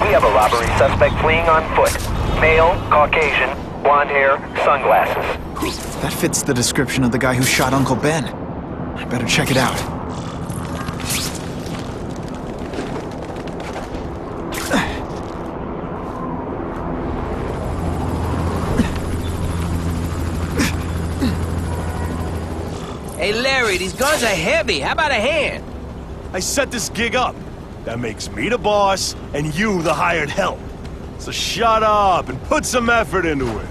We have a robbery suspect fleeing on foot. Male, Caucasian, blonde hair, sunglasses. That fits the description of the guy who shot Uncle Ben. I better check it out. Hey, Larry, these guns are heavy. How about a hand? I set this gig up. That makes me the boss, and you the hired help. So shut up and put some effort into it.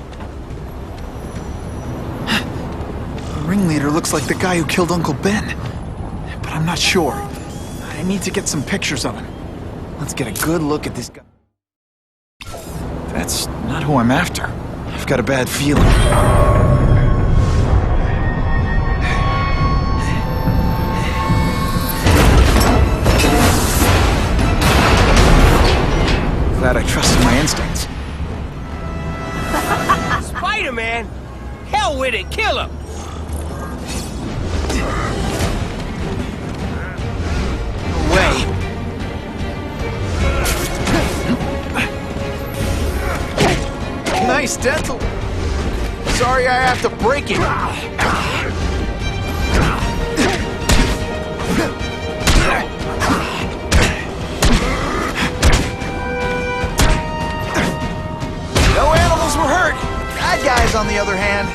The ringleader looks like the guy who killed Uncle Ben. But I'm not sure. I need to get some pictures of him. Let's get a good look at this guy. That's not who I'm after. I've got a bad feeling. Glad I trusted my instincts. Spider-Man? Hell with it, kill him! No way. Nice dental. Sorry I have to break it. No animals were hurt. Bad guys, on the other hand.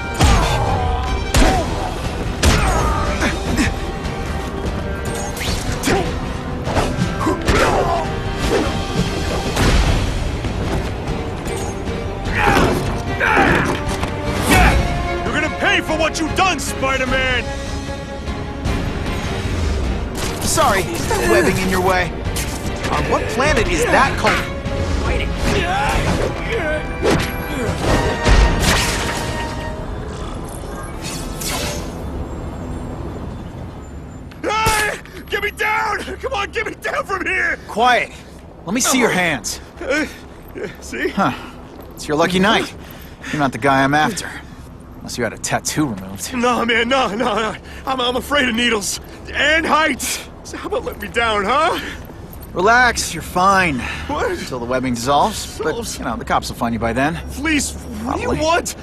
You're gonna pay for what you've done, Spider-Man! Sorry, webbing in your way. On what planet is that called? Hey! Get me down! Come on, get me down from here! Quiet. Let me see your hands. See? Huh. It's your lucky night. You're not the guy I'm after. Unless you had a tattoo removed. No, man, no. I'm afraid of needles. And heights! So how about let me down, huh? Relax, you're fine. What? Until the webbing dissolves. But, you know, the cops will find you by then. Please, what do you Probably. want?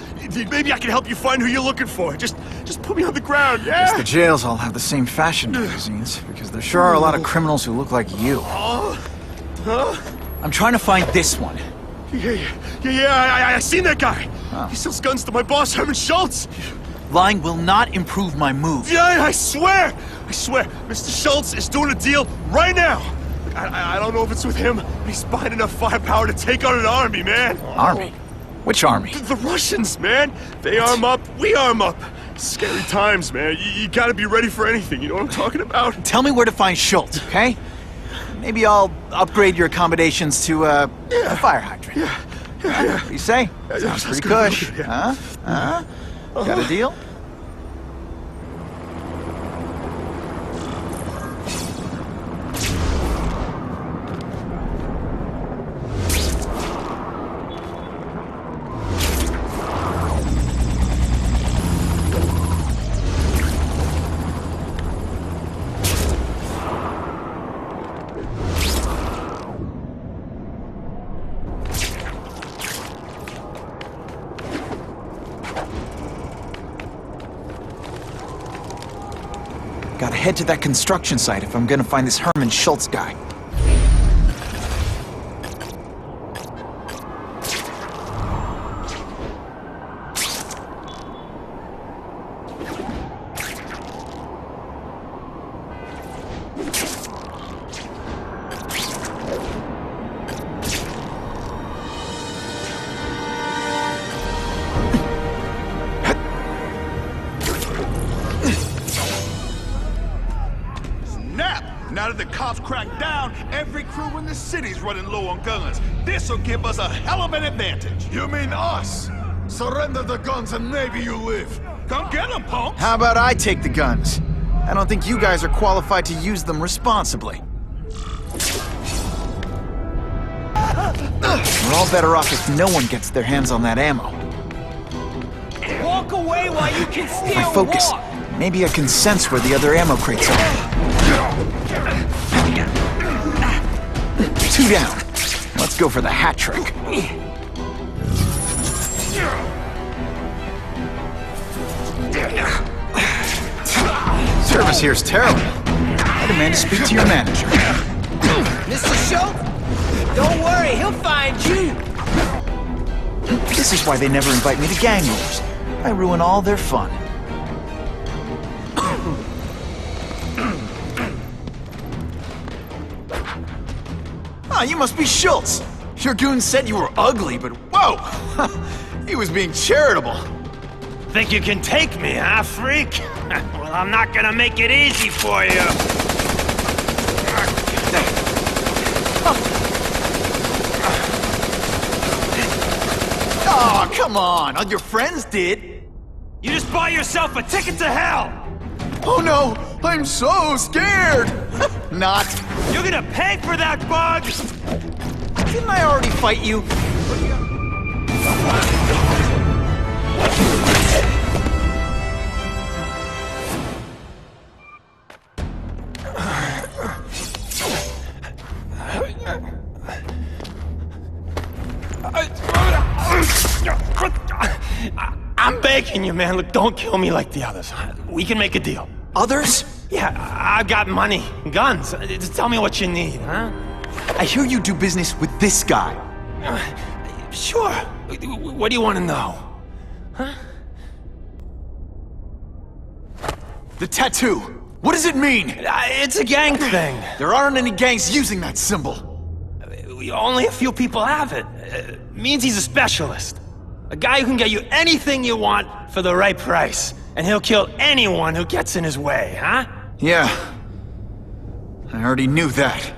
Maybe I can help you find who you're looking for. Just put me on the ground, yeah? Guess the jails all have the same fashion magazines, because there sure are a lot of criminals who look like you. Huh? I'm trying to find this one. Yeah, I seen that guy. Oh. He sells guns to my boss, Herman Schultz. Lying will not improve my move. Yeah, I swear. Mr. Schultz is doing a deal right now. I don't know if it's with him, but he's buying enough firepower to take on an army, man. Army? Which army? The Russians, man. They arm up, we arm up. Scary times, man. You gotta be ready for anything, you know what I'm talking about? Tell me where to find Schultz, okay? Maybe I'll upgrade your accommodations to a fire hydrant. Yeah. What do you say? Sounds Sounds pretty good. cush. Yeah. Huh? Got a deal? Gotta head to that construction site if I'm gonna find this Herman Schultz guy. Now that the cops cracked down, every crew in the city's running low on guns. This'll give us a hell of an advantage. You mean us? Surrender the guns and maybe you live. Come get them, punks! How about I take the guns? I don't think you guys are qualified to use them responsibly. We're all better off if no one gets their hands on that ammo. Walk away while you can If still I focus, walk! maybe I can sense where the other ammo crates are. 2 down. Let's Let's go for the hat trick. Service here's terrible. I demand to speak to your manager. Mr. Schultz? Don't worry, he'll find you. This is why they never invite me to gang wars. I ruin all their fun. Ah, you must be Schultz. Your goon said you were ugly, but whoa! He was being charitable. Think you can take me, huh, freak? Well, I'm not gonna make it easy for you. Oh, come on. All your friends did. You just bought yourself a ticket to hell! Oh no, I'm so scared. Not. You're gonna pay for that, bug! Didn't I already fight you? I'm begging you, man. Look, don't kill me like the others. We can make a deal. Others? Yeah, I've got money, guns. Just tell me what you need, huh? I hear you do business with this guy. Sure. What do you want to know? Huh? The tattoo. What does it mean? It's a gang thing. There aren't any gangs using that symbol. Only a few people have it. Means he's a specialist. A guy who can get you anything you want for the right price. And he'll kill anyone who gets in his way, huh? Yeah. I already knew that.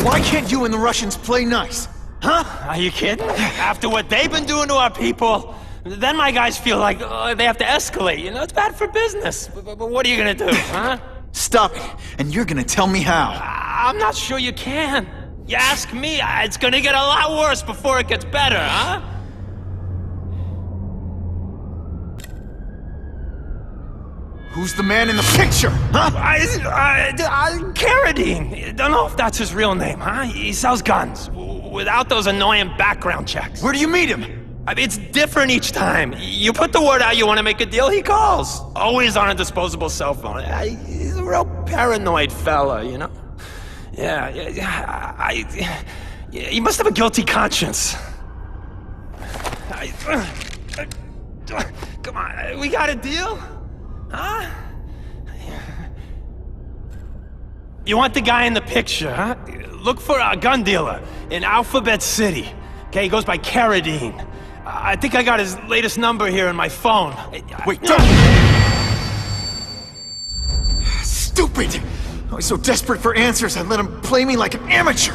Why can't you and the Russians play nice? Huh? Are you kidding? After what they've been doing to our people, then my guys feel like they have to escalate. You know, it's bad for business. But what are you gonna do, huh? Stop it, and you're gonna tell me how. I'm not sure you can. You ask me, it's gonna get a lot worse before it gets better, huh? Who's the man in the picture, huh? Carradine. Don't know if that's his real name, huh? He sells guns, without those annoying background checks. Where do you meet him? I mean, it's different each time. You put the word out you want to make a deal, he calls. Always on a disposable cell phone. He's a real paranoid fella, you know? Yeah, he must have a guilty conscience. Come on, we got a deal? Huh? You want the guy in the picture, huh? Look for a gun dealer in Alphabet City. Okay, he goes by Carradine. I think I got his latest number here in my phone. Wait, don't! Stupid! I was so desperate for answers, I let him play me like an amateur!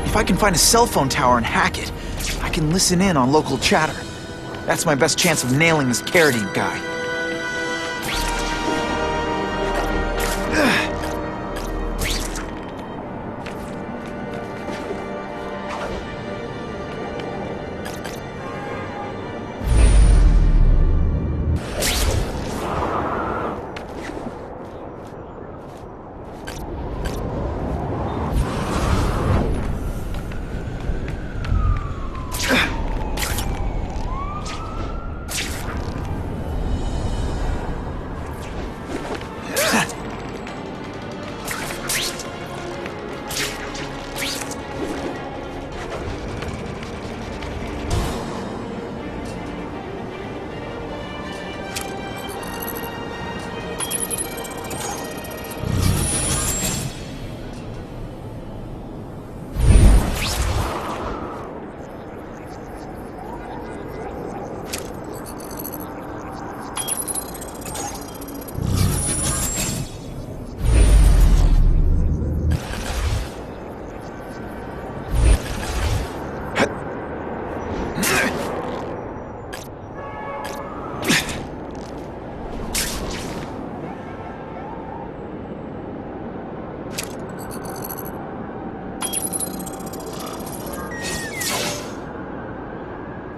If I can find a cell phone tower and hack it, I can listen in on local chatter. That's my best chance of nailing this Carradine guy.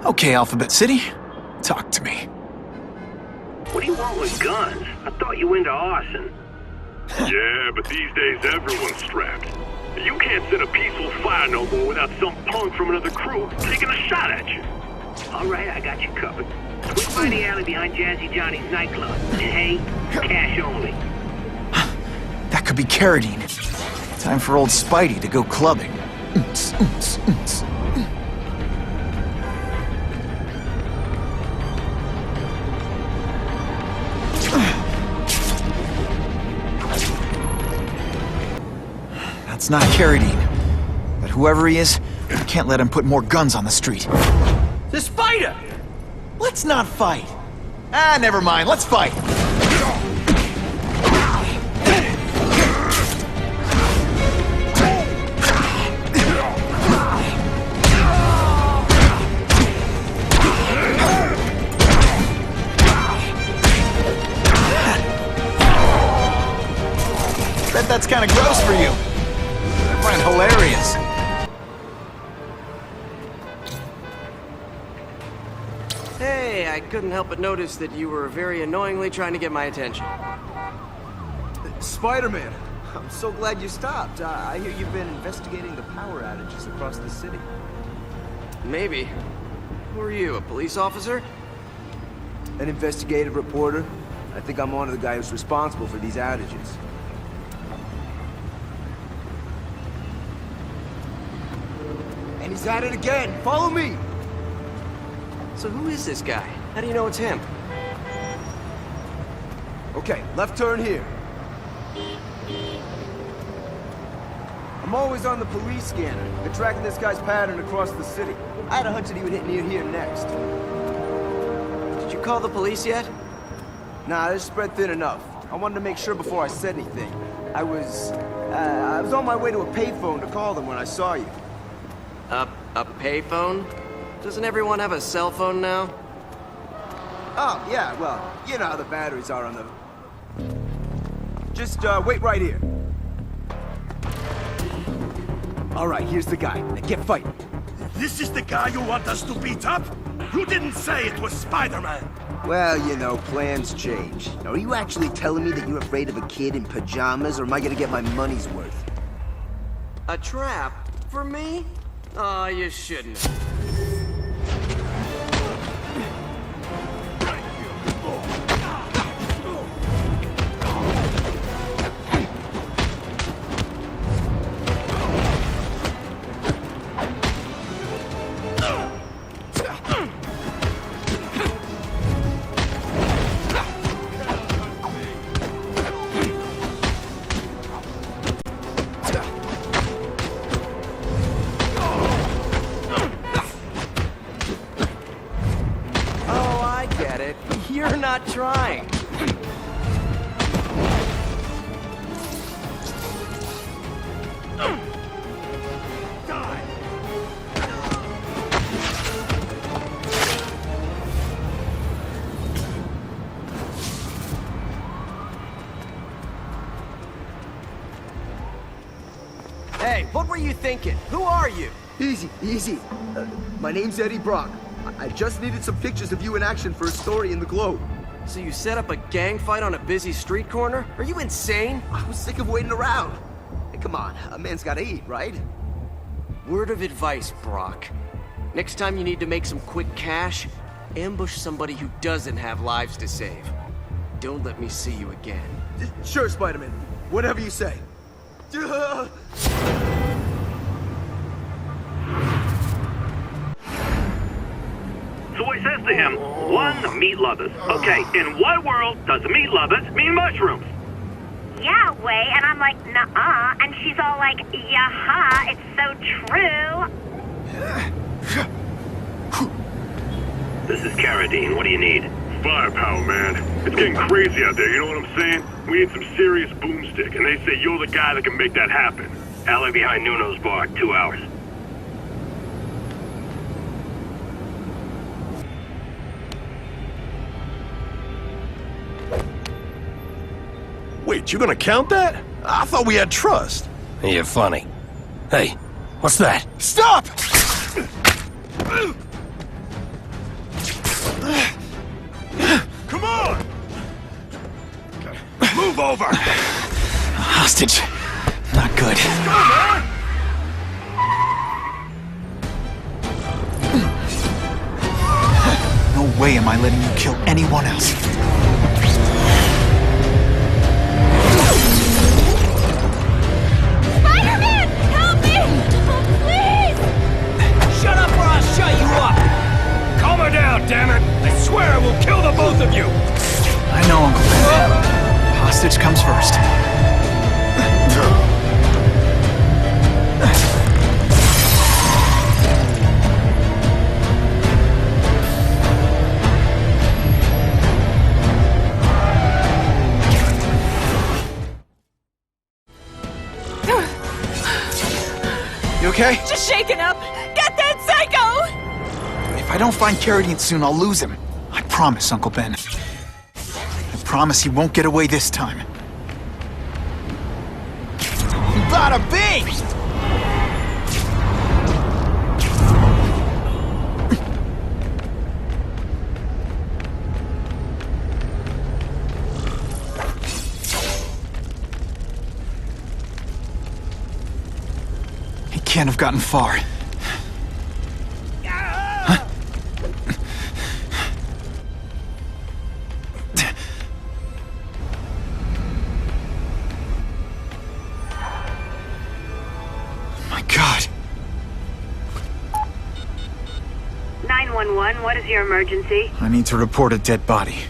Okay, Alphabet City, talk to me. What do you want with guns? I thought you were into arson. Yeah, but these days everyone's strapped. You can't set a peaceful fire no more without some punk from another crew taking a shot at you. All right, I got you covered. Swing by the alley behind Jazzy Johnny's nightclub. And hey, cash only. That could be Carradine. Time for old Spidey to go clubbing. That's not Carradine. But whoever he is, I can't let him put more guns on the street. The spider! Let's not fight. Ah, never mind. Let's fight. Bet that's kind of gross for you. I find it hilarious. Hey, I couldn't help but notice that you were very annoyingly trying to get my attention. Spider-Man, I'm so glad you stopped. I hear you've been investigating the power outages across the city. Maybe. Who are you, a police officer? An investigative reporter. I think I'm on to the guy who's responsible for these outages. And he's at it again! Follow me! So who is this guy? How do you know it's him? Okay, left turn here. I'm always on the police scanner. Been tracking this guy's pattern across the city. I had a hunch that he would hit near here next. Did you call the police yet? Nah, this spread thin enough. I wanted to make sure before I said anything. I was on my way to a payphone to call them when I saw you. A payphone? Doesn't everyone have a cell phone now? Oh, yeah, well, you know how the batteries are on the... Just, wait right here. All right, here's the guy. Now get fighting. This is the guy you want us to beat up? You didn't say it was Spider-Man. Well, you know, plans change. Now, are you actually telling me that you're afraid of a kid in pajamas, or am I gonna get my money's worth? A trap? For me? Oh, you shouldn't. You're not trying. Hey, what were you thinking? Who are you? Easy, easy. My name's Eddie Brock. I just needed some pictures of you in action for a story in the Globe. So you set up a gang fight on a busy street corner? Are you insane? I was sick of waiting around. Hey, come on, a man's gotta eat, right? Word of advice, Brock. Next time you need to make some quick cash, ambush somebody who doesn't have lives to save. Don't let me see you again. Sure, Spider-Man. Whatever you say. So he says to him, one, meat lovers. Okay, in what world does meat lovers mean mushrooms? Yeah, way, and I'm like, nuh-uh, and she's all like, yaha, it's so true. This is Carradine, what do you need? Firepower, man. It's getting crazy out there, you know what I'm saying? We need some serious boomstick, and they say you're the guy that can make that happen. Alley behind Nuno's bar, 2 hours. Wait, you gonna count that? I thought we had trust. You're funny. Hey, what's that? Stop! Come on! Move over! Hostage. Not good. Go, man! No way am I letting you kill anyone else. Spider-Man! Help me! Please! Shut up or I'll shut you up! Calm her down, damn it! I swear I will kill the both of you! I know, Uncle Ben. Hostage comes first. You okay? Just shaken up! Get that psycho! If I don't find Carradine soon, I'll lose him. I promise, Uncle Ben. I promise he won't get away this time. Bada bing! He can't have gotten far. My God. 911, what is your emergency? I need to report a dead body.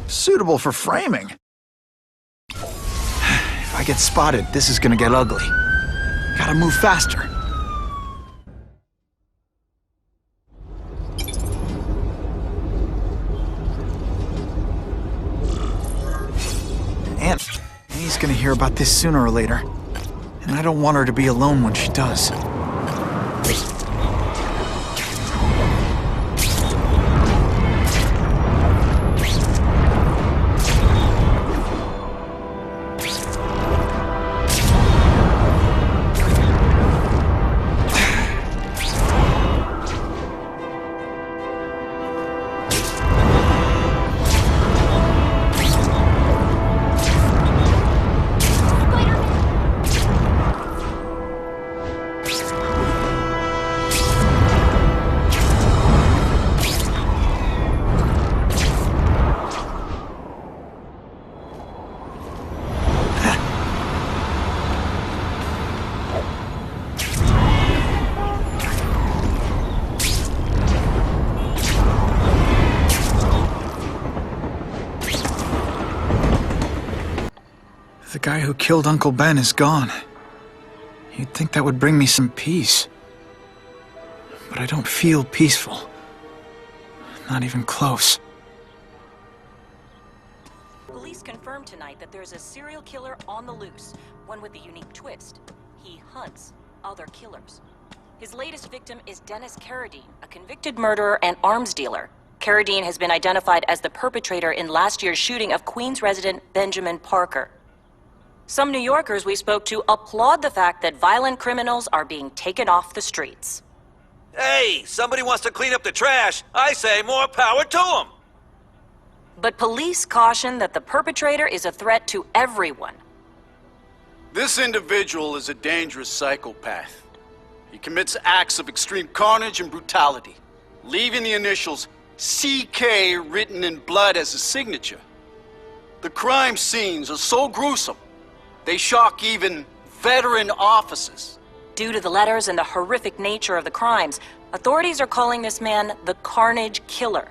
Suitable for framing. If I get spotted, this is gonna get ugly. Gotta move faster. And Annie's gonna hear about this sooner or later. And I don't want her to be alone when she does. The guy who killed Uncle Ben is gone. You'd think that would bring me some peace. But I don't feel peaceful. Not even close. Police confirmed tonight that there's a serial killer on the loose, one with a unique twist. He hunts other killers. His latest victim is Dennis Carradine, a convicted murderer and arms dealer. Carradine has been identified as the perpetrator in last year's shooting of Queens resident Benjamin Parker. Some New Yorkers we spoke to applaud the fact that violent criminals are being taken off the streets. Hey, somebody wants to clean up the trash. I say more power to them. But police caution that the perpetrator is a threat to everyone. This individual is a dangerous psychopath. He commits acts of extreme carnage and brutality, leaving the initials CK written in blood as his signature. The crime scenes are so gruesome, they shock even veteran officers. Due to the letters and the horrific nature of the crimes, authorities are calling this man the Carnage Killer.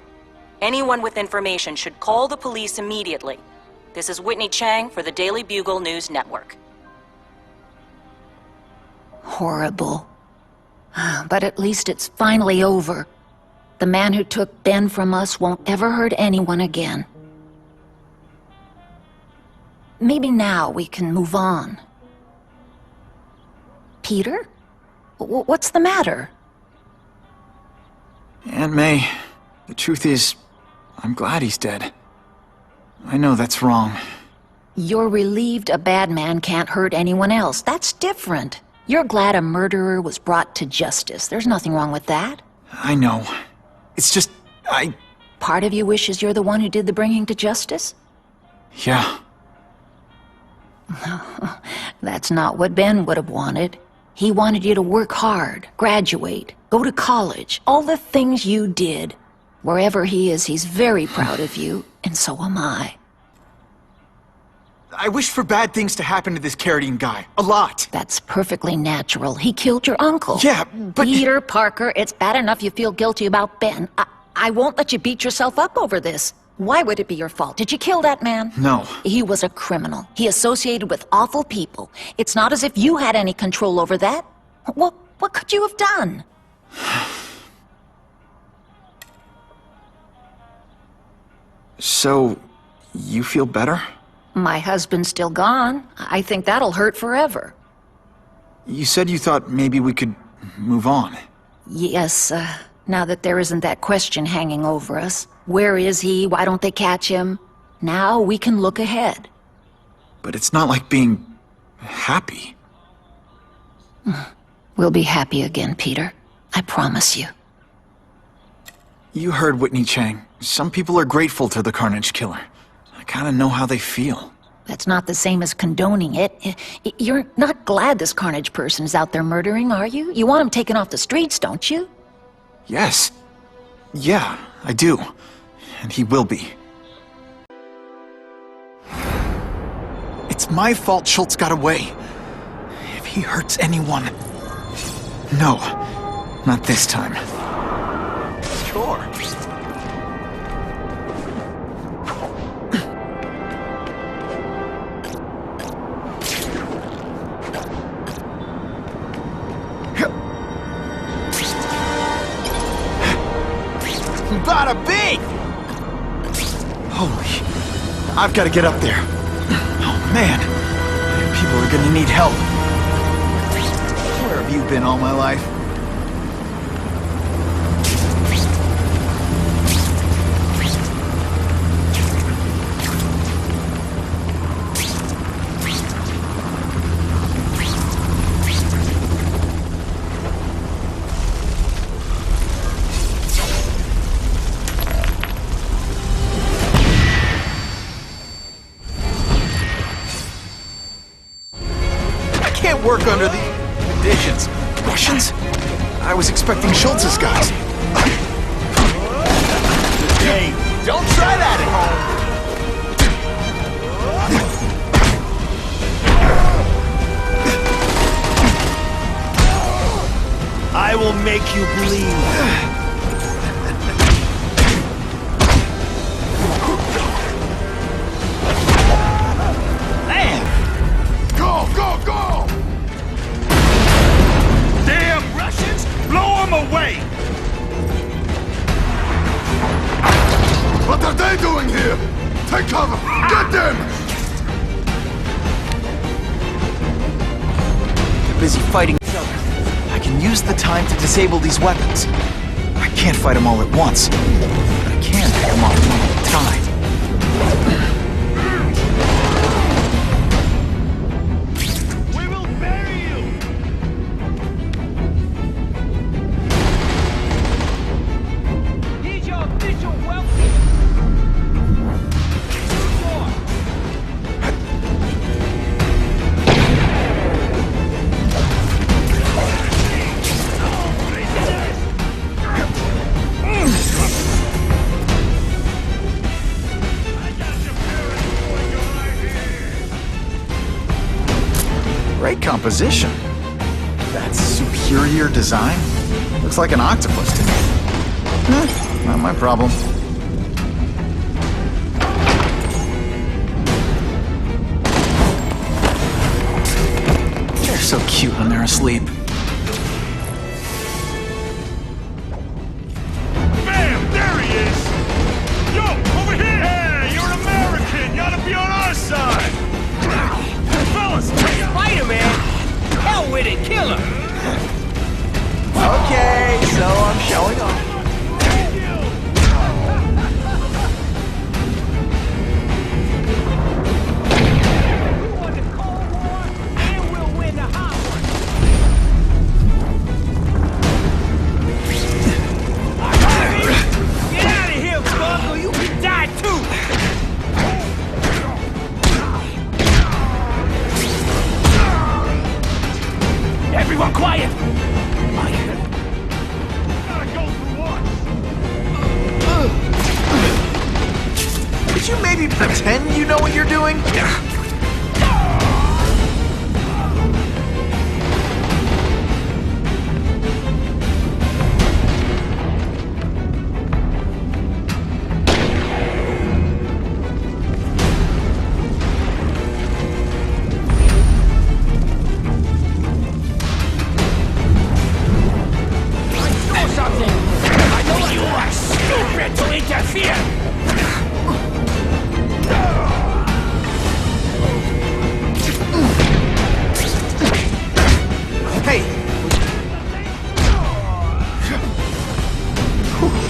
Anyone with information should call the police immediately. This is Whitney Chang for the Daily Bugle News Network. Horrible. But at least it's finally over. The man who took Ben from us won't ever hurt anyone again. Maybe now we can move on. Peter? What's the matter? Aunt May, the truth is, I'm glad he's dead. I know that's wrong. You're relieved a bad man can't hurt anyone else. That's different. You're glad a murderer was brought to justice. There's nothing wrong with that. I know. It's just, Part of you wishes you're the one who did the bringing to justice? Yeah. That's not what Ben would have wanted. He wanted you to work hard, graduate, go to college, all the things you did. Wherever he is, he's very proud of you, and so am I. I wished for bad things to happen to this Carradine guy. A lot. That's perfectly natural. He killed your uncle. Yeah, but... Peter Parker, it's bad enough you feel guilty about Ben. I won't let you beat yourself up over this. Why would it be your fault? Did you kill that man? No. He was a criminal. He associated with awful people. It's not as if you had any control over that. What could you have done? So, you feel better? My husband's still gone. I think that'll hurt forever. You said you thought maybe we could move on. Yes, now that there isn't that question hanging over us. Where is he? Why don't they catch him? Now we can look ahead. But it's not like being happy. We'll be happy again, Peter. I promise you. You heard Whitney Chang. Some people are grateful to the Carnage Killer. I kinda know how they feel. That's not the same as condoning it. You're not glad this Carnage person is out there murdering, are you? You want him taken off the streets, don't you? Yes. Yeah, I do. And he will be. It's my fault Schultz got away. If he hurts anyone... No, not this time. Sure. Bada bing! Holy... I've got to get up there. Oh, man. People are gonna need help. Where have you been all my life? Work under the conditions. Russians? I was expecting Schultz's guys. Hey, don't try that at home. I will make you bleed. Away! What are they doing here? Take cover! Get them! They're busy fighting each other. I can use the time to disable these weapons. I can't fight them all at once, but I can pick them off one at a time. Great composition. That's superior design? Looks like an octopus to me. Not my problem. They're so cute when they're asleep. Bam! There he is! Yo, over here! Hey, you're an American! You ought to be on our side! Fellas, Spider-Man! Hell with it, kill him! Okay, so I'm showing off. Can't you maybe pretend you know what you're doing?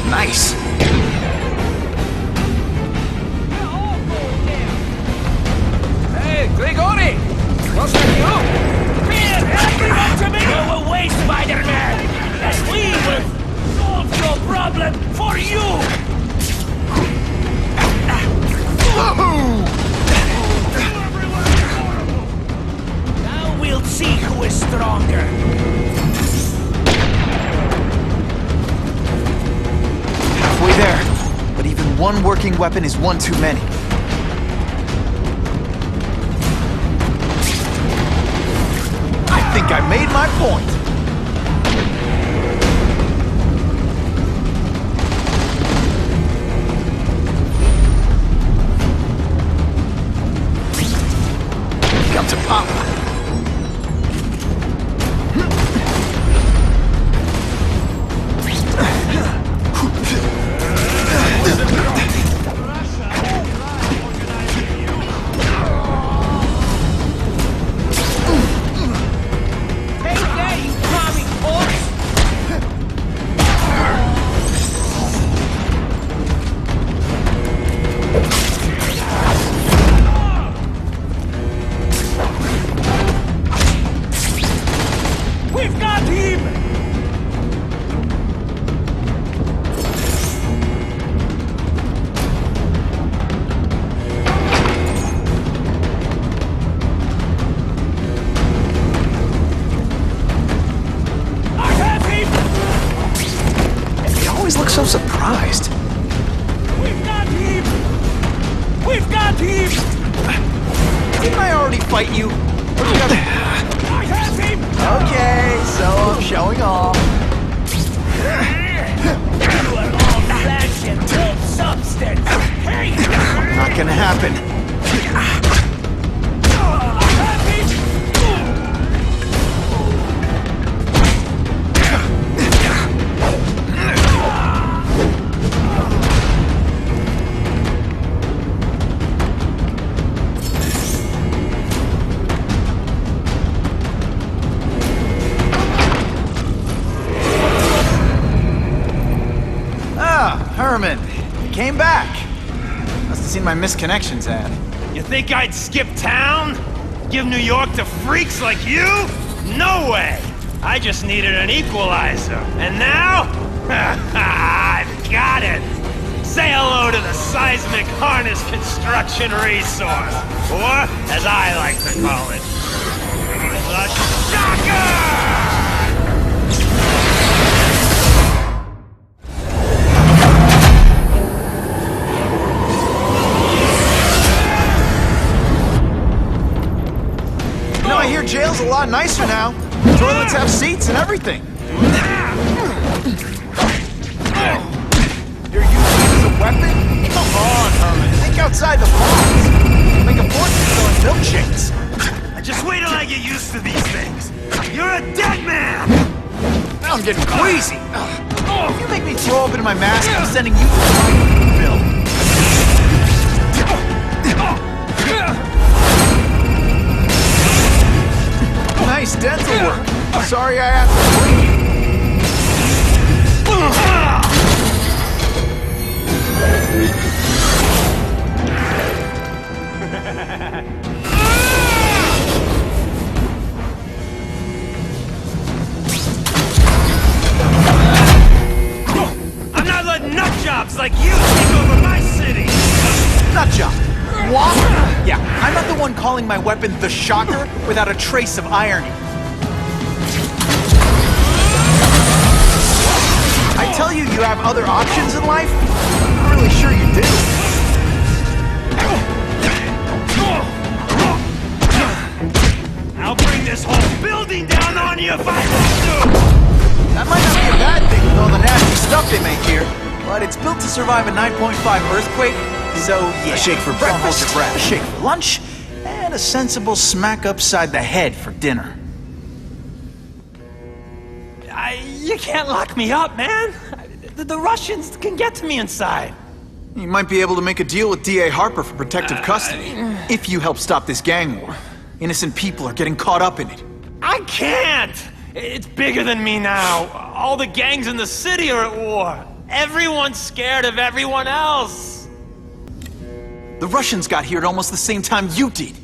Nice. Hey, Grigori! Was that you? Man, everyone to me! Go away, Spider-Man! And we will solve your problem for you! Now we'll see who is stronger. Halfway there. But even one working weapon is one too many. I think I made my point. Got to pop. We've got him! I have him! You always look so surprised. We've got him! We've got him! Didn't I already fight you? What do you got? I have him! Okay, so I'm showing off. You are all flesh and cold substance! Hey! Not gonna happen. Herman, you came back. Must have seen my misconnections ad. You think I'd skip town? Give New York to freaks like you? No way! I just needed an equalizer. And now? I've got it! Say hello to the seismic harness construction resource. Or, as I like to call it, the Shocker! I hear jail's a lot nicer now. Toilets have seats and everything. You're using it as a weapon? Come on, Herman. Think outside the box. Make a fortune selling milkshakes. Just wait till I get used to these things. You're a dead man! Now I'm getting queasy. If you make me throw up into my mask, I'm sending you to the bill. Nice dental work. Sorry I have to bleed. I'm not letting nutjobs like you take over my city! Nutjob? What? Yeah, I'm not the one calling my weapon the Shocker without a trace of irony. I tell you you have other options in life? I'm not really sure you do. survive a 9.5 earthquake, so yeah. A shake for breakfast, hold your breath. A shake for lunch, and a sensible smack upside the head for dinner. You can't lock me up, man. The Russians can get to me inside. You might be able to make a deal with D.A. Harper for protective custody, if you help stop this gang war. Innocent people are getting caught up in it. I can't! It's bigger than me now. All the gangs in the city are at war. Everyone's scared of everyone else. The Russians got here at almost the same time you did.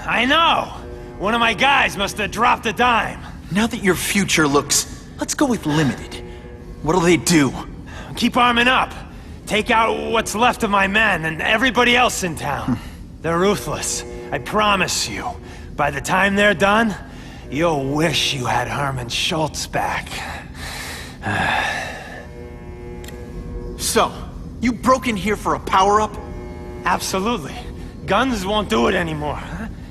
I know. One of my guys must have dropped a dime. Now that your future looks... let's go with limited. What'll they do? Keep arming up. Take out what's left of my men and everybody else in town. They're ruthless. I promise you. By the time they're done, you'll wish you had Herman Schultz back. So, you broke in here for a power-up? Absolutely. Guns won't do it anymore.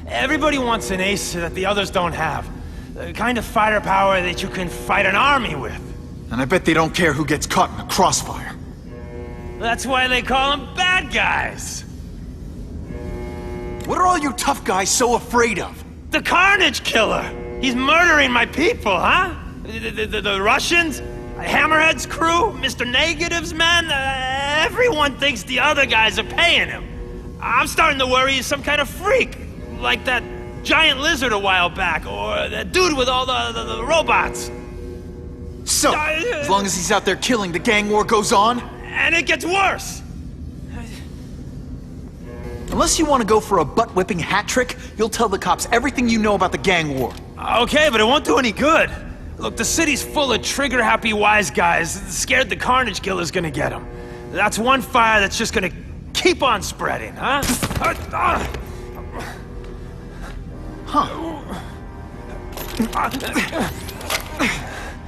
Everybody wants an ace that the others don't have. The kind of firepower that you can fight an army with. And I bet they don't care who gets caught in the crossfire. That's why they call them bad guys. What are all you tough guys so afraid of? The Carnage Killer! He's murdering my people, huh? The Russians? Hammerhead's crew? Mr. Negative's men? Everyone thinks the other guys are paying him. I'm starting to worry he's some kind of freak. Like that giant lizard a while back, or that dude with all the robots. So, as long as he's out there killing, the gang war goes on? And it gets worse! Unless you want to go for a butt-whipping hat trick, you'll tell the cops everything you know about the gang war. Okay, but it won't do any good. Look, the city's full of trigger-happy wise guys, scared the Carnage Killer's gonna get them. That's one fire that's just gonna keep on spreading, huh?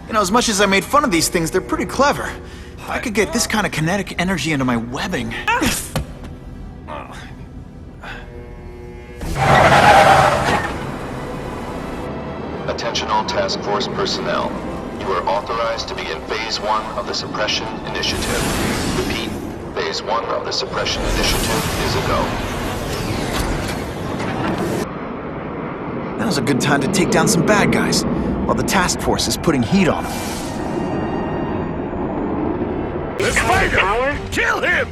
You know, as much as I made fun of these things, they're pretty clever. I could get this kind of kinetic energy into my webbing. Attention all task force personnel. You are authorized to begin Phase 1 of the Suppression Initiative. Repeat, Phase 1 of the Suppression Initiative is a go. Now's a good time to take down some bad guys, while the task force is putting heat on them. Let's fight him! Kill him!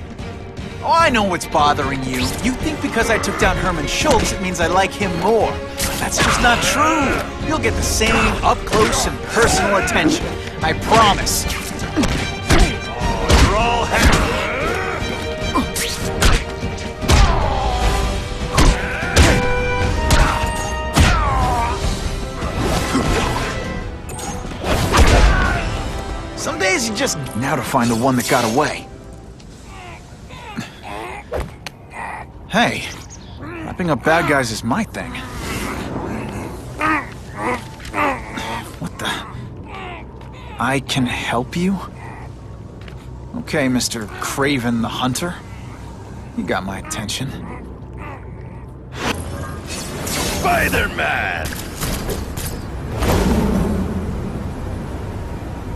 Oh, I know what's bothering you. You think because I took down Herman Schultz, it means I like him more. That's just not true. You'll get the same up-close and personal attention. I promise. You're all Some days you just... Now to find the one that got away. Hey, wrapping up bad guys is my thing. What the... I can help you? Okay, Mr. Craven the Hunter. You got my attention. Spider-Man!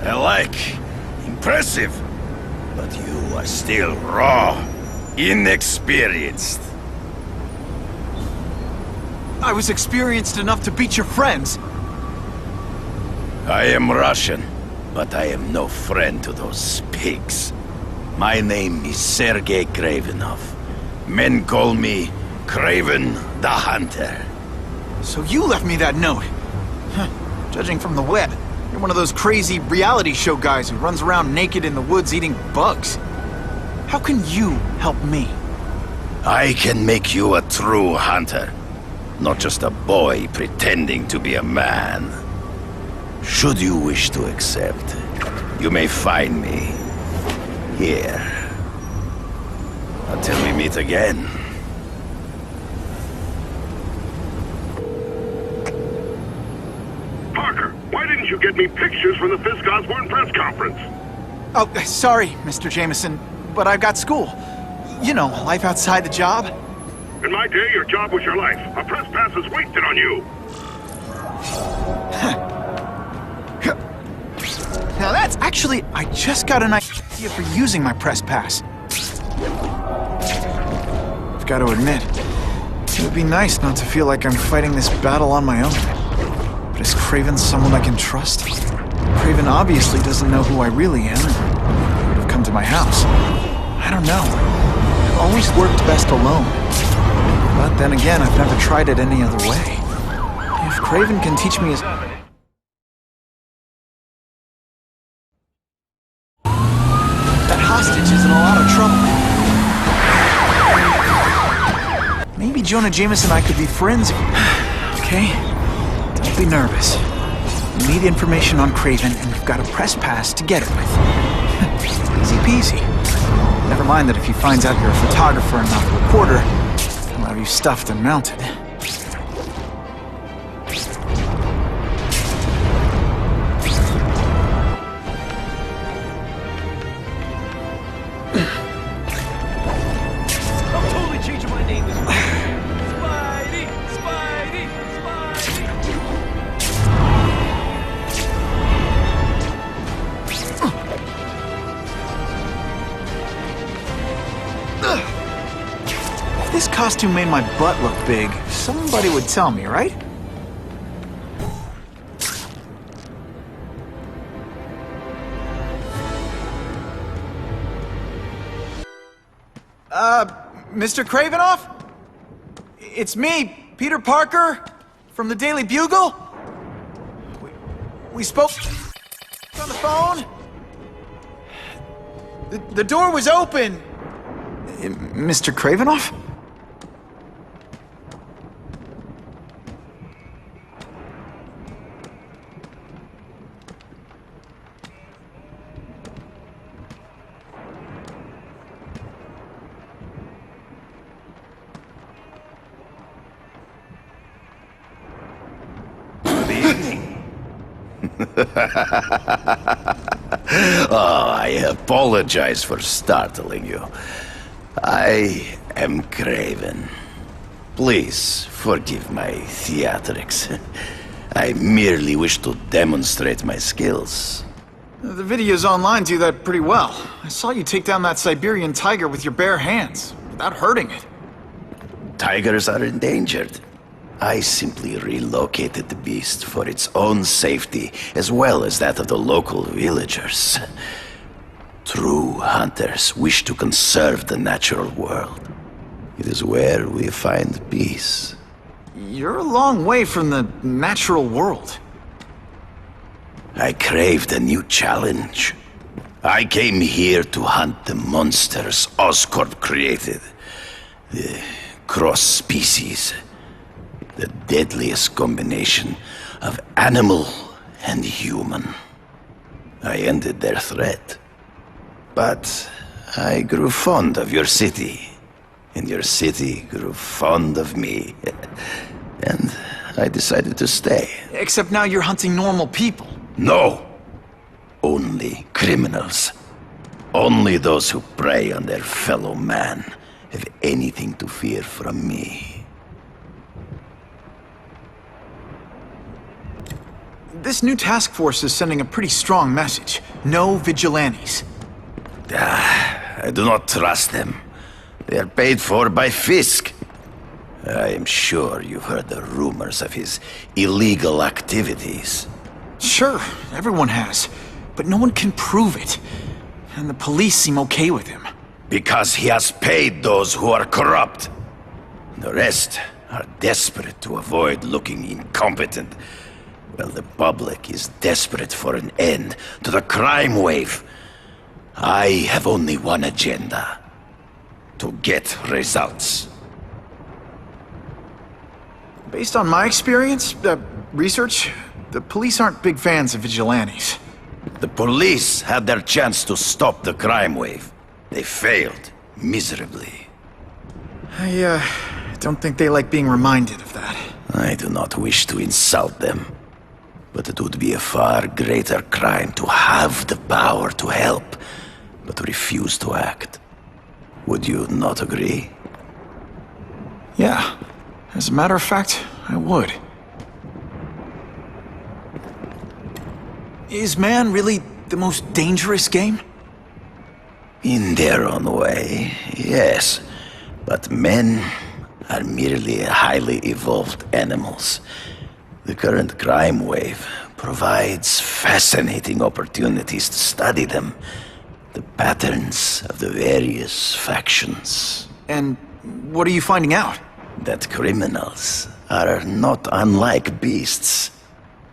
I like. Impressive. But you are still raw. Inexperienced. I was experienced enough to beat your friends. I am Russian, but I am no friend to those pigs. My name is Sergei Kravenov. Men call me Craven the Hunter. So you left me that note. Huh. Judging from the web, you're one of those crazy reality show guys who runs around naked in the woods eating bugs. How can you help me? I can make you a true hunter. Not just a boy pretending to be a man. Should you wish to accept, you may find me here. Until we meet again. Parker, why didn't you get me pictures from the Fisk Osborne press conference? Oh, sorry, Mr. Jameson, but I've got school. You know, life outside the job. In my day, your job was your life. A press pass is wasted on you. Now that's actually, I just got an idea for using my press pass. I've got to admit. It would be nice not to feel like I'm fighting this battle on my own. But is Kraven someone I can trust? Kraven obviously doesn't know who I really am and would have come to my house. I don't know. I've always worked best alone. But then again, I've never tried it any other way. If Kraven can teach me his... That hostage is in a lot of trouble. Maybe Jonah Jameson and I could be friends. Okay? Don't be nervous. You need information on Kraven, and you've got a press pass to get it with. Easy peasy. Never mind that if he finds out you're a photographer and not a reporter, he'll have you stuffed and mounted. I'm totally changing my name this week. Spidey! Spidey! If this costume made my butt look big, somebody would tell me, right? Mr. Kravinoff? It's me, Peter Parker, from the Daily Bugle. We spoke on the phone. The door was open. Mr. Kravinoff? Oh, I apologize for startling you. I am Kraven. Please forgive my theatrics. I merely wish to demonstrate my skills. The videos online do that pretty well. I saw you take down that Siberian tiger with your bare hands, without hurting it. Tigers are endangered. I simply relocated the beast for its own safety, as well as that of the local villagers. True hunters wish to conserve the natural world. It is where we find peace. You're a long way from the natural world. I craved a new challenge. I came here to hunt the monsters Oscorp created. The cross-species. The deadliest combination of animal and human. I ended their threat. But I grew fond of your city. And your city grew fond of me. And I decided to stay. Except now you're hunting normal people. No! Only criminals. Only those who prey on their fellow man have anything to fear from me. This new task force is sending a pretty strong message. No vigilantes. I do not trust them. They are paid for by Fisk. I am sure you've heard the rumors of his illegal activities. Sure, everyone has. But no one can prove it. And the police seem okay with him. Because he has paid those who are corrupt. The rest are desperate to avoid looking incompetent. Well, the public is desperate for an end to the crime wave. I have only one agenda. To get results. Based on my experience, research, the police aren't big fans of vigilantes. The police had their chance to stop the crime wave. They failed miserably. I don't think they like being reminded of that. I do not wish to insult them. But it would be a far greater crime to have the power to help, but refuse to act. Would you not agree? Yeah. As a matter of fact, I would. Is man really the most dangerous game? In their own way, yes. But men are merely highly evolved animals. The current crime wave provides fascinating opportunities to study them. The patterns of the various factions. And what are you finding out? That criminals are not unlike beasts.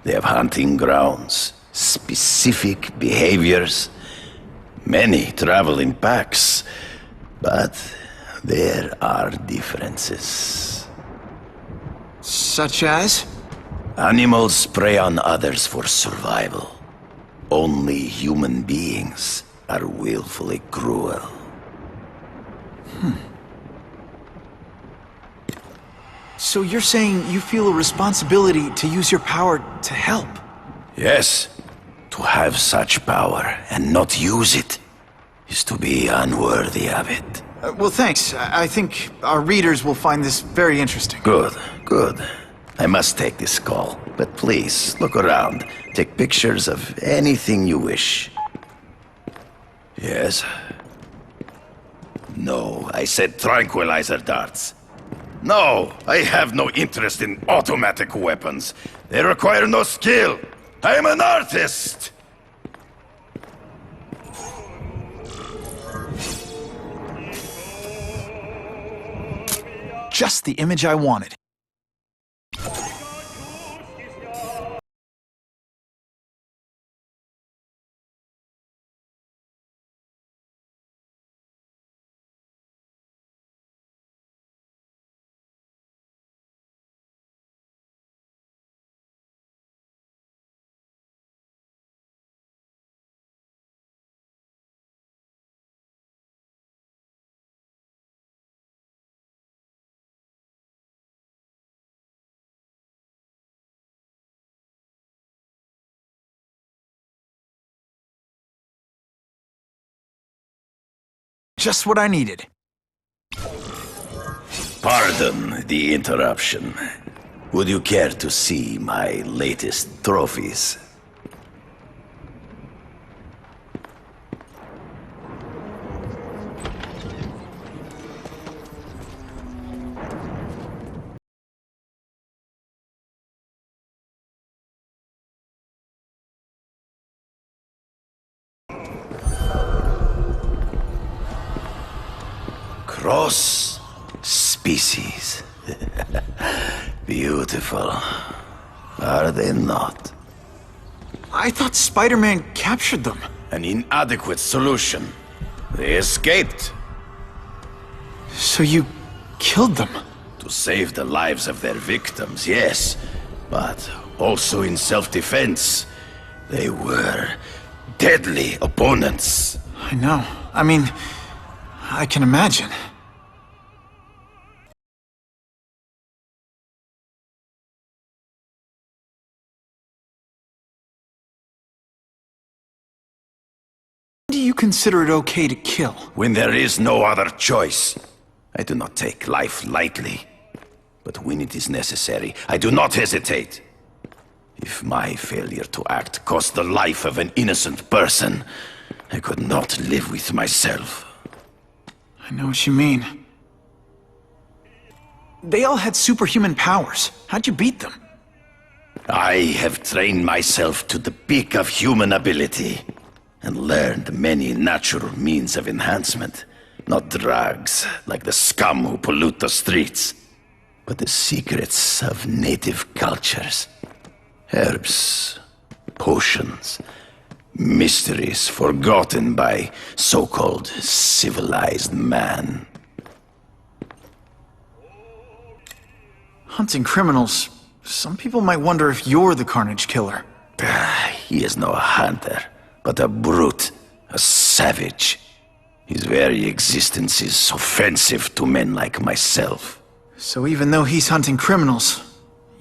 They have hunting grounds, specific behaviors. Many travel in packs, but there are differences. Such as? Animals prey on others for survival. Only human beings are willfully cruel. So you're saying you feel a responsibility to use your power to help? Yes. To have such power and not use it is to be unworthy of it. Well, thanks. I think our readers will find this very interesting. Good, good. I must take this call, but please, look around. Take pictures of anything you wish. Yes? No, I said tranquilizer darts. No, I have no interest in automatic weapons. They require no skill. I am an artist! Just the image I wanted. Just what I needed. Pardon the interruption. Would you care to see my latest trophies? Cross species. Beautiful. Are they not? I thought Spider-Man captured them. An inadequate solution. They escaped. So you killed them? To save the lives of their victims, yes. But also in self-defense. They were deadly opponents. I know. I mean, I can imagine. Do you consider it okay to kill? When there is no other choice. I do not take life lightly. But when it is necessary, I do not hesitate. If my failure to act cost the life of an innocent person, I could not live with myself. I know what you mean. They all had superhuman powers. How'd you beat them? I have trained myself to the peak of human ability, and learned many natural means of enhancement. Not drugs, like the scum who pollute the streets, but the secrets of native cultures. Herbs, potions, mysteries forgotten by so-called civilized man. Hunting criminals. Some people might wonder if you're the Carnage Killer. He is no hunter, but a brute, a savage. His very existence is offensive to men like myself. So even though he's hunting criminals,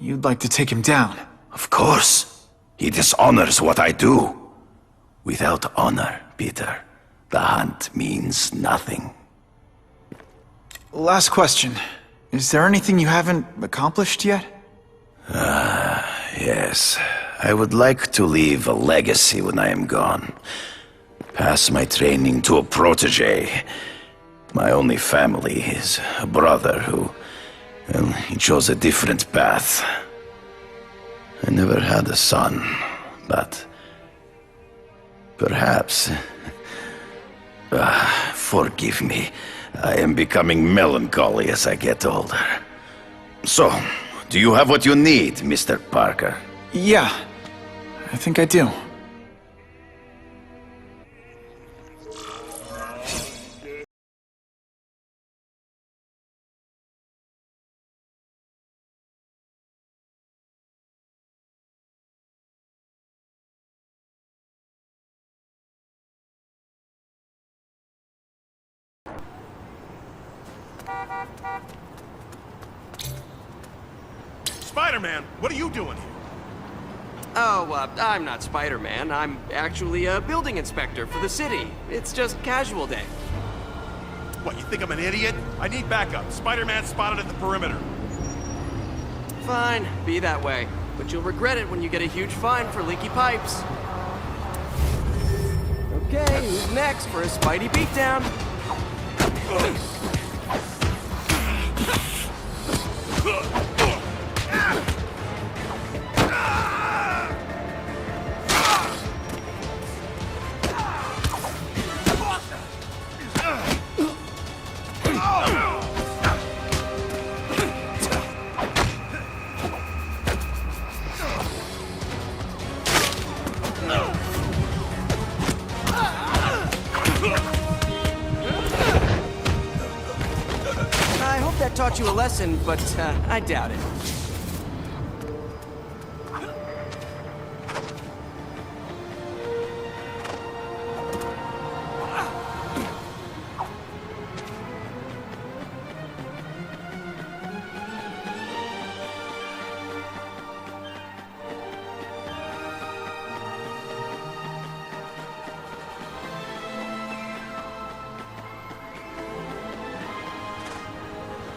you'd like to take him down? Of course. He dishonors what I do. Without honor, Peter, the hunt means nothing. Last question. Is there anything you haven't accomplished yet? Yes. I would like to leave a legacy when I am gone. Pass my training to a protege. My only family is a brother who, well, he chose a different path. I never had a son, but perhaps... forgive me. I am becoming melancholy as I get older. So, do you have what you need, Mr. Parker? Yeah, I think I do. Spider-Man, what are you doing here? Oh, I'm not Spider-Man. I'm actually a building inspector for the city. It's just casual day. What, you think I'm an idiot? I need backup. Spider-Man spotted at the perimeter. Fine, be that way. But you'll regret it when you get a huge fine for leaky pipes. Okay, who's next for a Spidey beatdown? I hope that taught you a lesson, but I doubt it.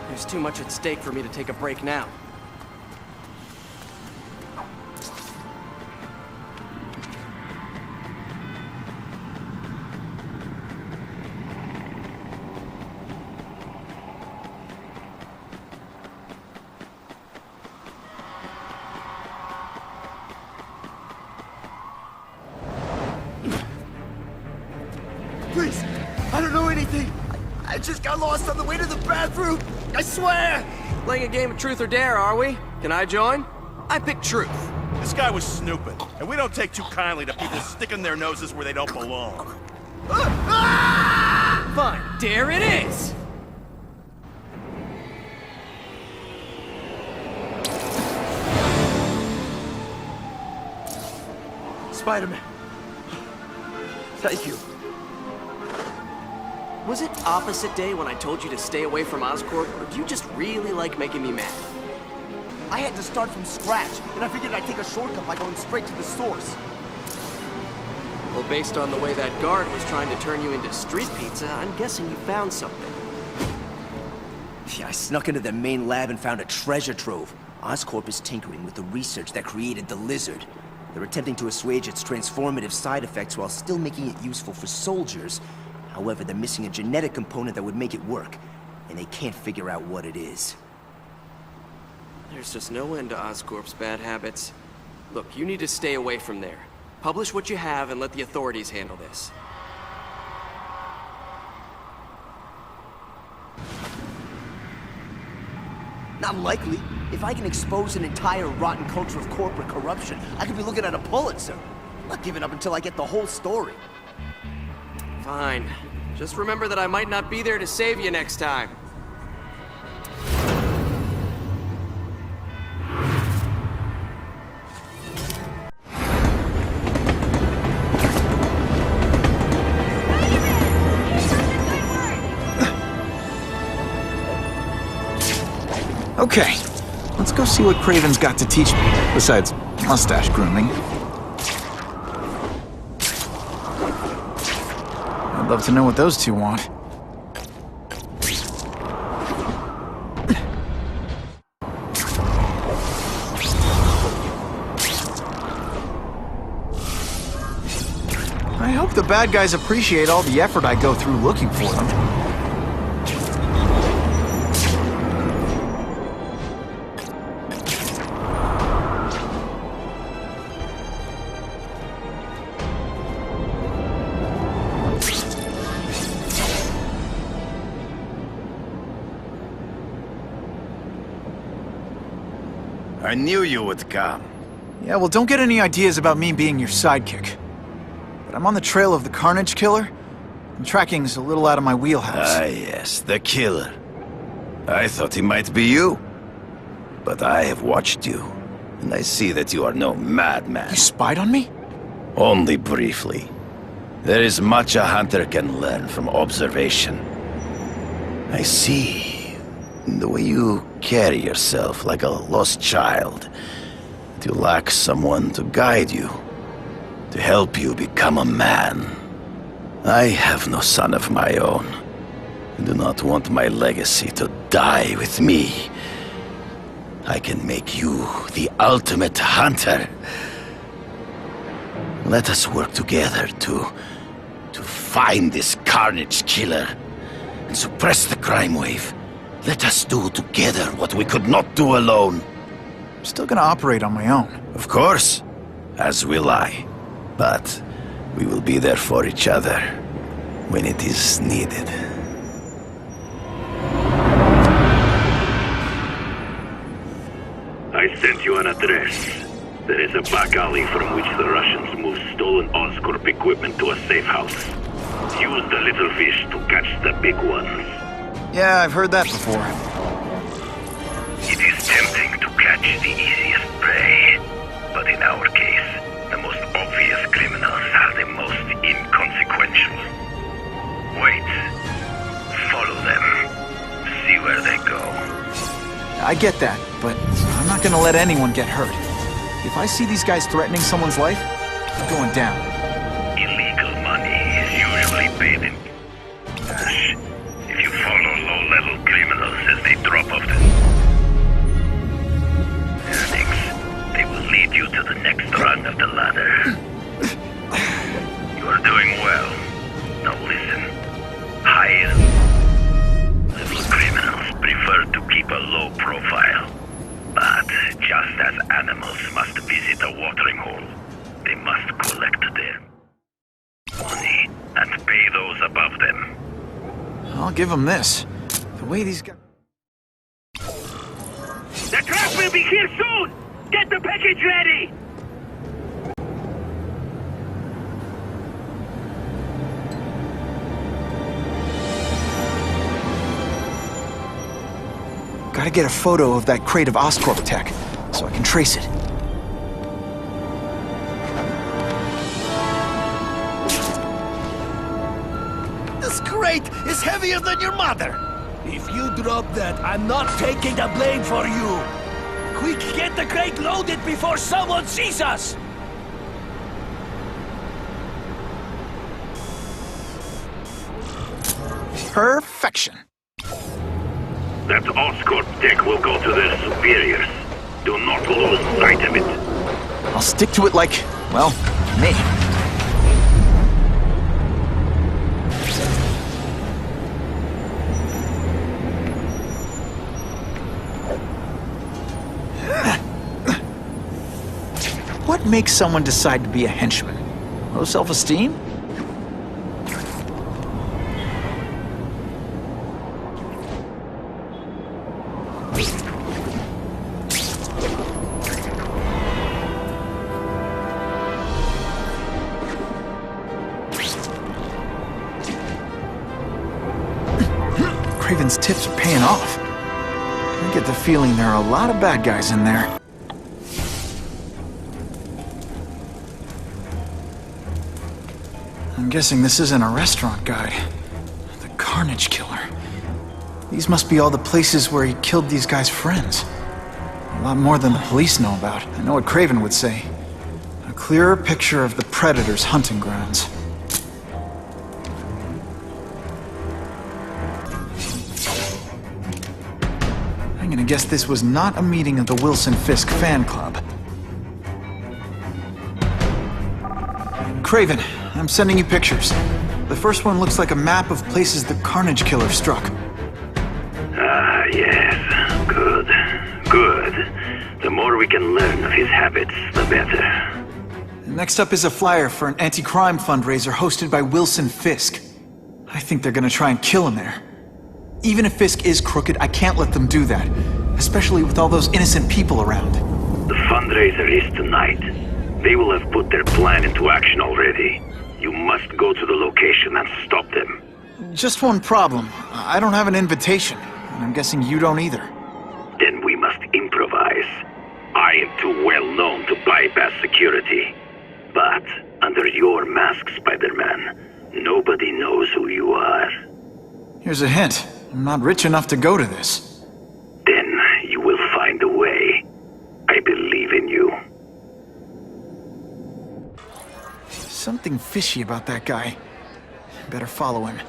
There's too much at stake for me to take a break now. Please, I don't know anything. I just got lost on the way to the bathroom. I swear! Playing a game of truth or dare, are we? Can I join? I pick truth. This guy was snooping, and we don't take too kindly to people sticking their noses where they don't belong. Fine, dare it is! Spider-Man. Thank you. Was it opposite day when I told you to stay away from Oscorp, or do you just really like making me mad? I had to start from scratch, and I figured I'd take a shortcut by going straight to the source. Well, based on the way that guard was trying to turn you into street pizza, I'm guessing you found something. Yeah, I snuck into their main lab and found a treasure trove. Oscorp is tinkering with the research that created the lizard. They're attempting to assuage its transformative side effects while still making it useful for soldiers. However, they're missing a genetic component that would make it work, and they can't figure out what it is. There's just no end to Oscorp's bad habits. Look, you need to stay away from there. Publish what you have and let the authorities handle this. Not likely. If I can expose an entire rotten culture of corporate corruption, I could be looking at a Pulitzer. I'm not giving up until I get the whole story. Fine. Just remember that I might not be there to save you next time. Okay, let's go see what Kraven's got to teach me, besides mustache grooming. I'd love to know what those two want. I hope the bad guys appreciate all the effort I go through looking for them. I knew you would come. Yeah, well, don't get any ideas about me being your sidekick. But I'm on the trail of the Carnage Killer, and tracking's a little out of my wheelhouse. Ah, yes, the killer. I thought he might be you. But I have watched you, and I see that you are no madman. You spied on me? Only briefly. There is much a hunter can learn from observation. I see the way you carry yourself like a lost child. You lack someone to guide you, to help you become a man. I have no son of my own. I do not want my legacy to die with me. I can make you the ultimate hunter. Let us work together to find this Carnage Killer and suppress the crime wave. Let us do together what we could not do alone. I'm still gonna operate on my own. Of course, as will I. But we will be there for each other when it is needed. I sent you an address. There is a back alley from which the Russians move stolen Oscorp equipment to a safe house. Use the little fish to catch the big ones. Yeah, I've heard that before. It is tempting to catch the easiest prey, but in our case, the most obvious criminals are the most inconsequential. Wait. Follow them. See where they go. I get that, but I'm not gonna let anyone get hurt. If I see these guys threatening someone's life, I'm going down. Illegal money is usually paid in cash. If you follow low-level criminals as they drop off the earnings, they will lead you to the next rung of the ladder. You are doing well. Now listen. High-level criminals prefer to keep a low profile. But just as animals must visit a watering hole, they must collect their money and pay those above them. I'll give them this. The way these guys... The truck will be here soon! Get the package ready! Gotta get a photo of that crate of Oscorp tech, so I can trace it. This crate is heavier than your mother! If you drop that, I'm not taking the blame for you! Quick, get the crate loaded before someone sees us! Perfection. That Oscorp tech will go to their superiors. Do not lose sight of it. I'll stick to it like, well, me. What makes someone decide to be a henchman? Low self-esteem? Craven's tips are paying off. I get the feeling there are a lot of bad guys in there. I'm guessing this isn't a restaurant guide. The Carnage Killer. These must be all the places where he killed these guys' friends. A lot more than the police know about. I know what Craven would say. A clearer picture of the Predator's hunting grounds. I'm gonna guess this was not a meeting of the Wilson Fisk fan club. Craven, I'm sending you pictures. The first one looks like a map of places the Carnage Killer struck. Ah, yes. Good. Good. The more we can learn of his habits, the better. Next up is a flyer for an anti-crime fundraiser hosted by Wilson Fisk. I think they're gonna try and kill him there. Even if Fisk is crooked, I can't let them do that. Especially with all those innocent people around. fundraiser is tonight. They will have put their plan into action already. You must go to the location and stop them. Just one problem. I don't have an invitation, and I'm guessing you don't either. Then we must improvise. I am too well known to bypass security. But under your mask, Spider-Man, nobody knows who you are. Here's a hint. I'm not rich enough to go to this. Then you will find a way. I believe in you. Something fishy about that guy. Better follow him.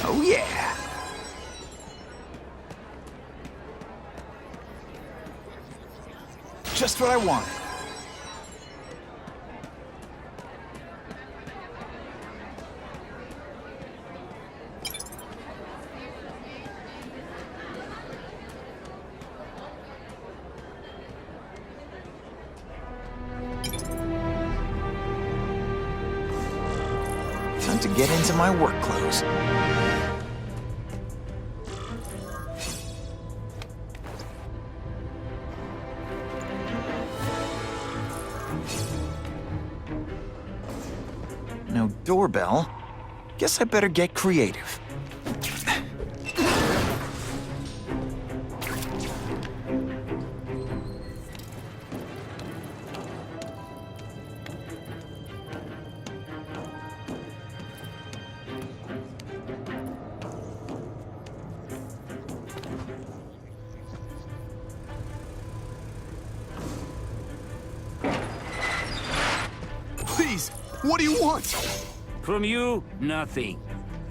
Oh yeah! Just what I wanted. Time to get into my work clothes. No doorbell. Guess I better get creative. Please, what do you want? From you, nothing.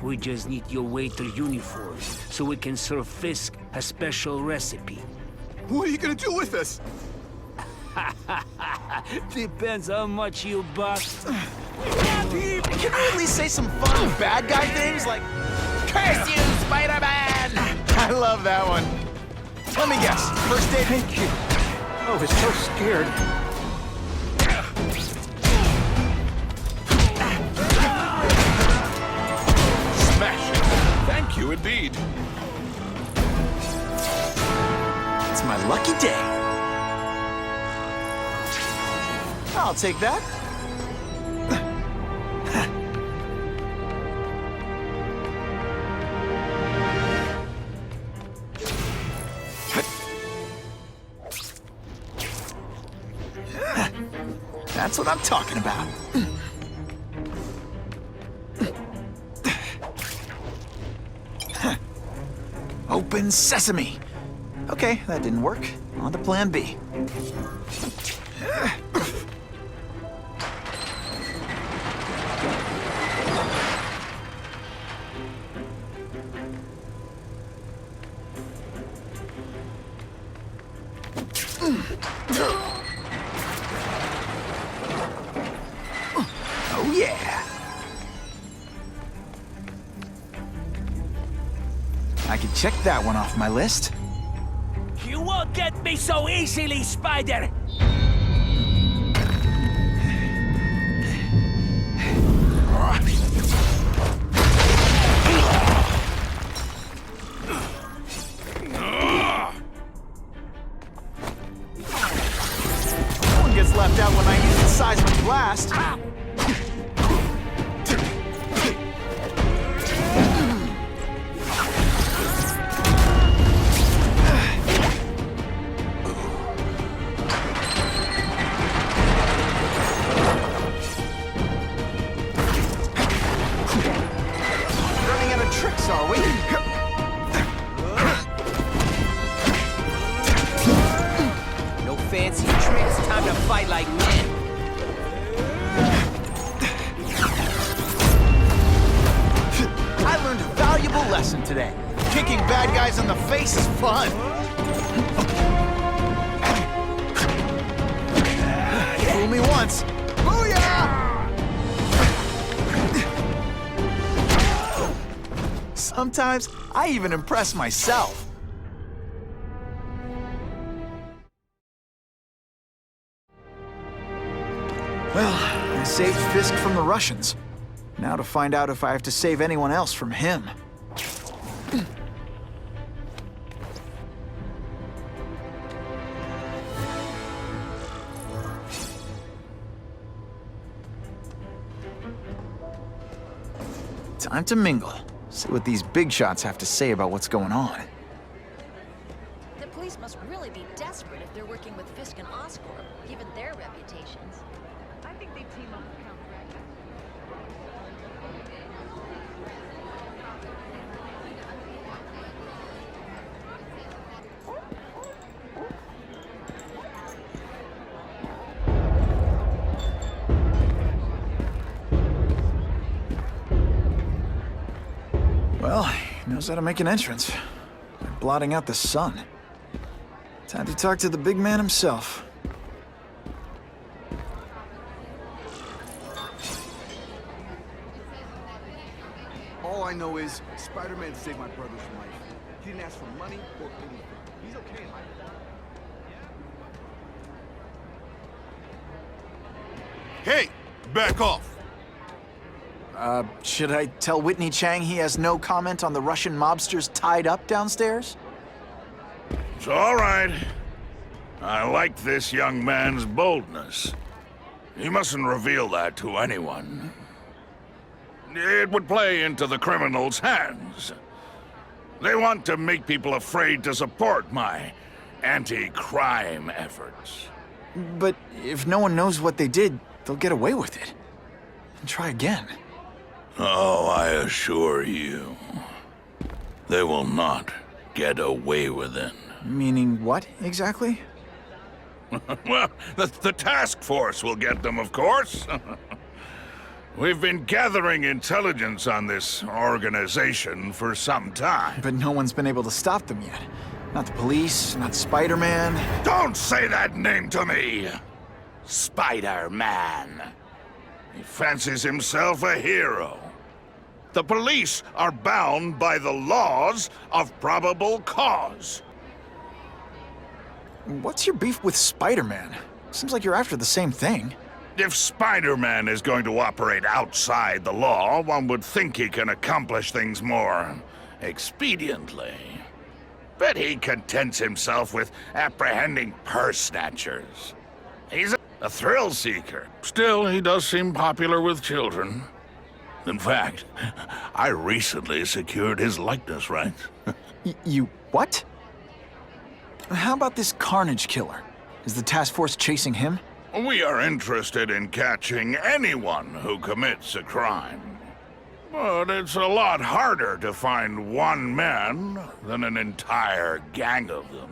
We just need your waiter uniform, so we can serve Fisk a special recipe. What are you gonna do with us? Depends how much you bust. Can you at least say some fun bad guy things like, "Curse you, Spider-Man!" I love that one. Let me guess, first aid? Thank you. I was so scared. Thank you indeed. It's my lucky day. I'll take that. That's what I'm talking about. Open sesame. Okay, that didn't work. On to plan B. Oh yeah. I can check that one off my list. You won't get me so easily, Spider! No one gets left out when I use the seismic blast. Tricks, are we? No fancy tricks, time to fight like men. I learned a valuable lesson today. Kicking bad guys in the face is fun. Fool me once. Booyah! Sometimes, I even impress myself. Well, I saved Fisk from the Russians. Now to find out if I have to save anyone else from him. Time to mingle. See what these big shots have to say about what's going on. The police must really be desperate if they're working with Fisk and Oscorp, given their reputations. I think they team up with Count Well, he knows how to make an entrance. By blotting out the sun. Time to talk to the big man himself. All I know is Spider-Man saved my brother's life. He didn't ask for money or anything. He's okay in my life. Hey, back off. Should I tell Whitney Chang he has no comment on the Russian mobsters tied up downstairs? It's all right. I like this young man's boldness. He mustn't reveal that to anyone. It would play into the criminals' hands. They want to make people afraid to support my anti-crime efforts. But if no one knows what they did, they'll get away with it. And try again. Oh, I assure you, they will not get away with it. Meaning what, exactly? Well, the task force will get them, of course. We've been gathering intelligence on this organization for some time. But no one's been able to stop them yet. Not the police, not Spider-Man. Don't say that name to me! Spider-Man. He fancies himself a hero. The police are bound by the laws of probable cause. What's your beef with Spider-Man? Seems like you're after the same thing. If Spider-Man is going to operate outside the law, one would think he can accomplish things more expediently. But he contents himself with apprehending purse snatchers. He's a thrill seeker. Still, he does seem popular with children. In fact, I recently secured his likeness rights. You what? How about this Carnage killer? Is the task force chasing him? We are interested in catching anyone who commits a crime. But it's a lot harder to find one man than an entire gang of them.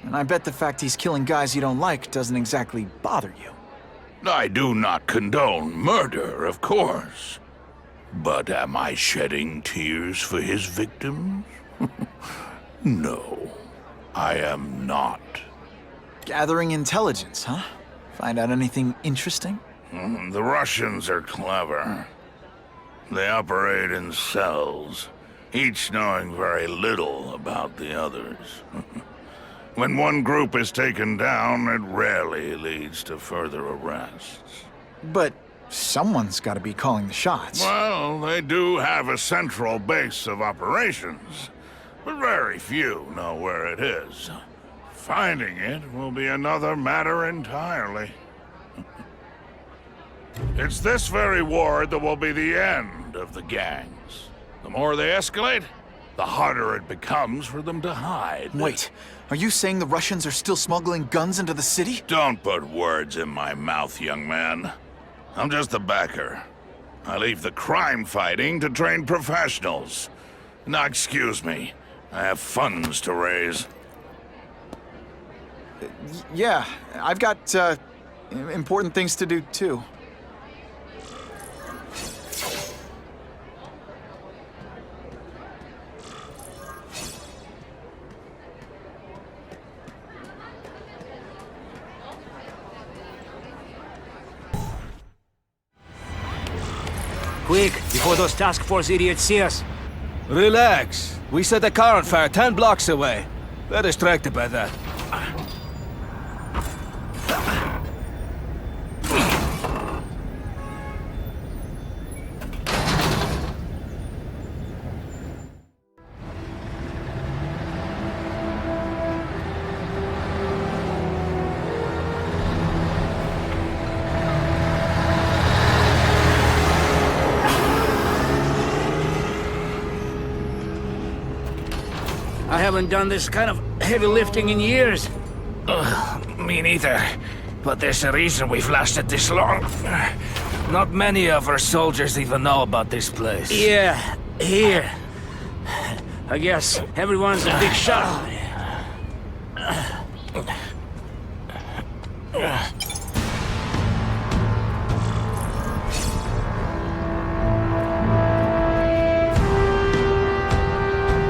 And I bet the fact he's killing guys you don't like doesn't exactly bother you. I do not condone murder, of course. But am I shedding tears for his victims? No, I am not. Gathering intelligence, huh? Find out anything interesting? The Russians are clever. They operate in cells, each knowing very little about the others. When one group is taken down, it rarely leads to further arrests. But someone's got to be calling the shots. Well, they do have a central base of operations, but very few know where it is. Finding it will be another matter entirely. It's this very war that will be the end of the gangs. The more they escalate, the harder it becomes for them to hide. Wait, are you saying the Russians are still smuggling guns into the city? Don't put words in my mouth, young man. I'm just a backer. I leave the crime fighting to trained professionals. Now, excuse me. I have funds to raise. Yeah, I've got, important things to do, too. Quick, before those task force idiots see us. Relax. We set a car on fire 10 blocks away. They're distracted by that. I haven't done this kind of heavy lifting in years. Me neither. But there's a reason we've lasted this long. Not many of our soldiers even know about this place. Yeah, here. I guess everyone's a big shot.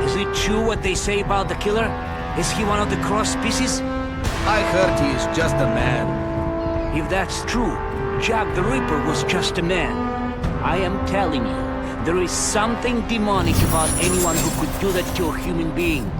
Is it true what they say about the killer? Is he one of the cross species? I heard he is just a man. If that's true, Jack the Ripper was just a man. I am telling you, there is something demonic about anyone who could do that to a human being.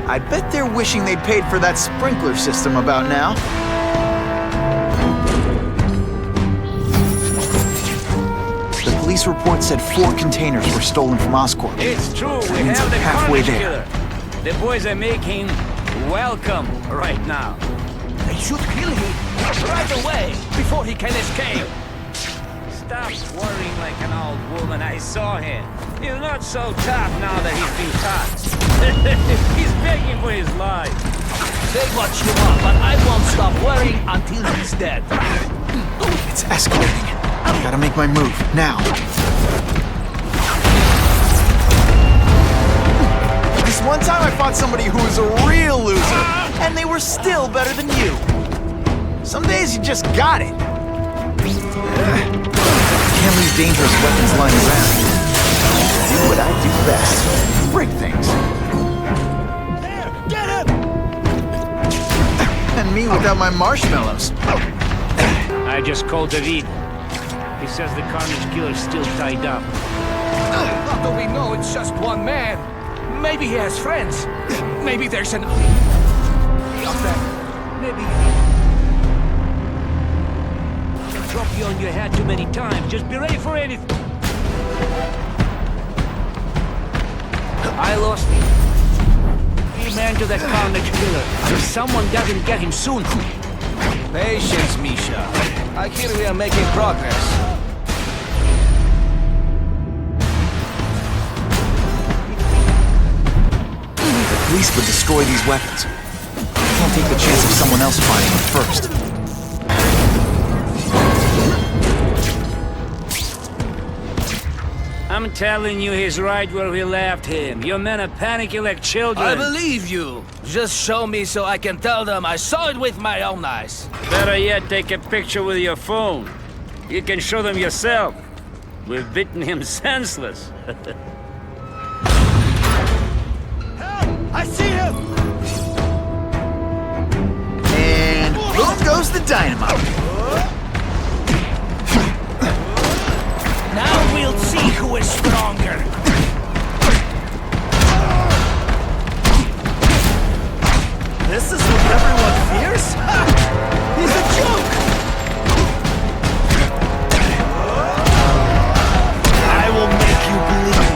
I bet they're wishing they'd paid for that sprinkler system about now. The police report said 4 containers were stolen from Oscorp. It's true, we Means have the halfway Carnage there. Killer. The boys are making welcome right now. They should kill him right away before he can escape. Stop worrying like an old woman. I saw him. He's not so tough now that he's been caught. He's begging for his life. Say what you want, but I won't stop worrying until he's dead. It's escalating. I gotta make my move, now. This one time I fought somebody who was a real loser, and they were still better than you. Some days you just got it. Can't leave dangerous weapons lying around. Do what I do best. Break things. There, get him! And me without my marshmallows. I just called David. He says the Carnage Killer's still tied up. How do we know it's just one man? Maybe he has friends. Maybe there's an... Maybe... Drop you on your head too many times. Just be ready for anything. I lost him. He man to that Carnage Killer. If someone doesn't get him soon. Patience, Misha. I hear we are making progress. The police would destroy these weapons. I can't take the chance of someone else finding them first. I'm telling you, he's right where we left him. Your men are panicking like children. I believe you. Just show me so I can tell them I saw it with my own eyes. Better yet, take a picture with your phone. You can show them yourself. We've beaten him senseless. I see him! And boom goes the dynamite. Now we'll see who is stronger. This is what everyone fears? He's a joke! I will make you believe.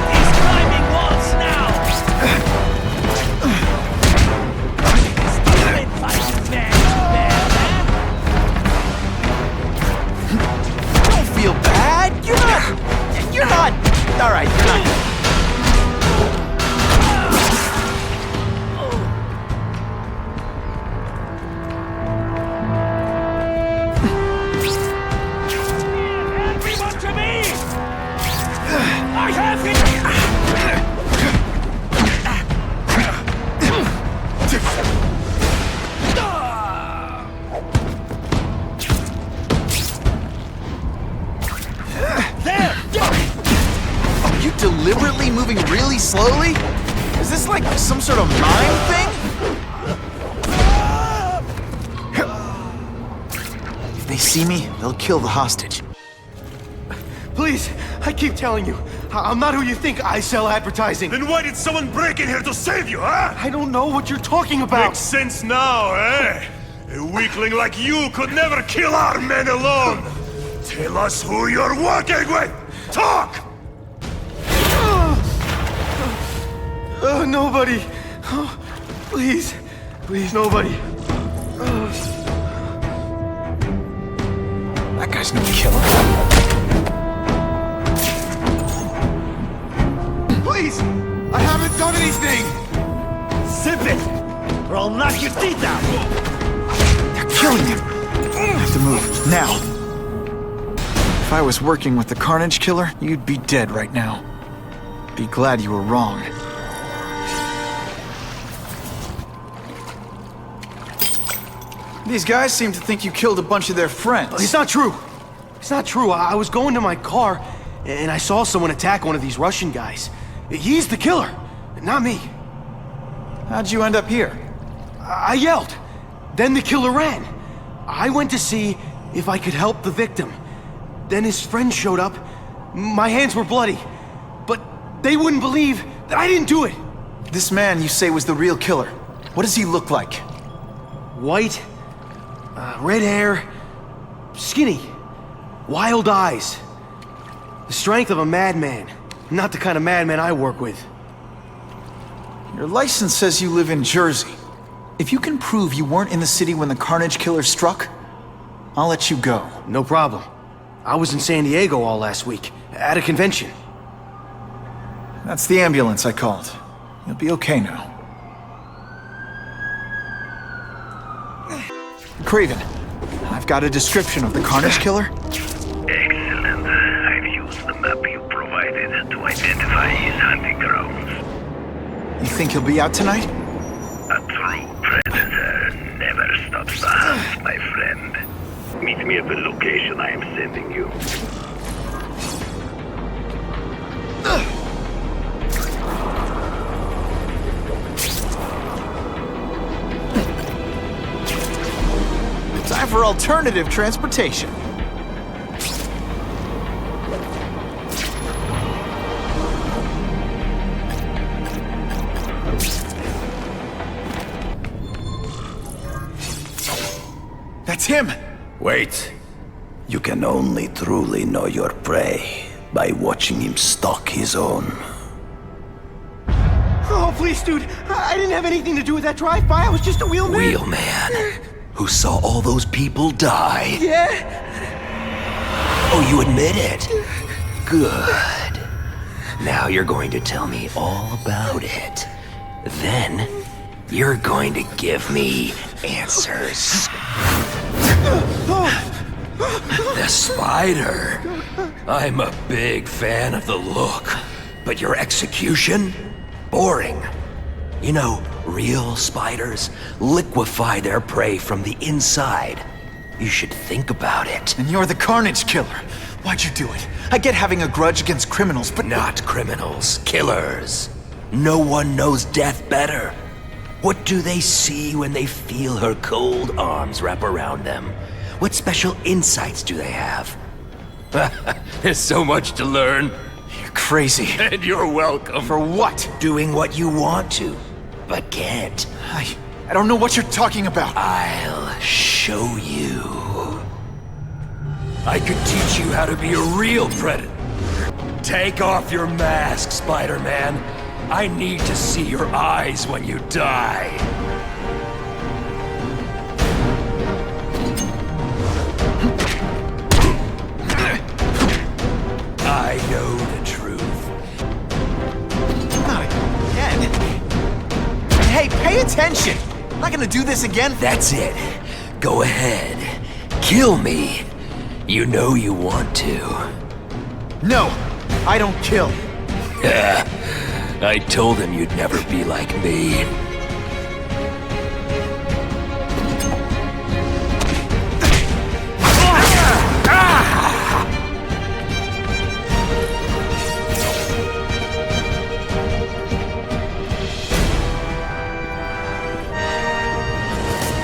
He's climbing walls now! Still in fighting man. Don't feel bad. You're not. All right, you're not. Everyone to me! I have him! Are you deliberately moving really slowly? Is this like some sort of mime thing? If they see me, they'll kill the hostage. Please, I keep telling you, I'm not who you think. I sell advertising. Then why did someone break in here to save you, huh? I don't know what you're talking about. Makes sense now, eh? A weakling like you could never kill our men alone! Tell us who you're working with! Talk! Nobody. Oh, please. Please, nobody. That guy's no killer. Please! I haven't done anything! Zip it, or I'll knock your teeth out! They're killing him. I have to move, now. If I was working with the Carnage Killer, you'd be dead right now. Be glad you were wrong. These guys seem to think you killed a bunch of their friends. It's not true. It's not true. I was going to my car, and I saw someone attack one of these Russian guys. He's the killer, not me. How'd you end up here? I yelled. Then the killer ran. I went to see if I could help the victim. Then his friend showed up. My hands were bloody. But they wouldn't believe that I didn't do it. This man you say was the real killer. What does he look like? White, red hair, skinny, wild eyes. The strength of a madman. Not the kind of madman I work with. Your license says you live in Jersey. If you can prove you weren't in the city when the Carnage Killer struck, I'll let you go. No problem. I was in San Diego all last week, at a convention. That's the ambulance I called. You'll be okay now. Craven, I've got a description of the Carnage Killer. Excellent. I've used the map you provided to identify his hunting grounds. You think he'll be out tonight? A true predator never stops to hunt, my friend. Meet me at the location I am sending you. Time for alternative transportation. That's him! Wait. You can only truly know your prey by watching him stalk his own. Oh, please, dude. I didn't have anything to do with that drive-by. I was just a wheelman. Wheelman? Who saw all those people die? Yeah? Oh, you admit it? Good. Now you're going to tell me all about it. Then, you're going to give me answers. The spider. I'm a big fan of the look, but your execution? Boring. You know, real spiders liquefy their prey from the inside. You should think about it. And you're the Carnage Killer. Why'd you do it? I get having a grudge against criminals, but... Not criminals, killers. No one knows death better. What do they see when they feel her cold arms wrap around them? What special insights do they have? There's so much to learn. You're crazy. And you're welcome. For what? Doing what you want to, but can't. I don't know what you're talking about. I'll show you. I could teach you how to be a real predator. Take off your mask, Spider-Man. I need to see your eyes when you die. I know the truth. Not again. Hey, pay attention! I'm not gonna do this again. That's it. Go ahead. Kill me. You know you want to. No, I don't kill. I told him you'd never be like me.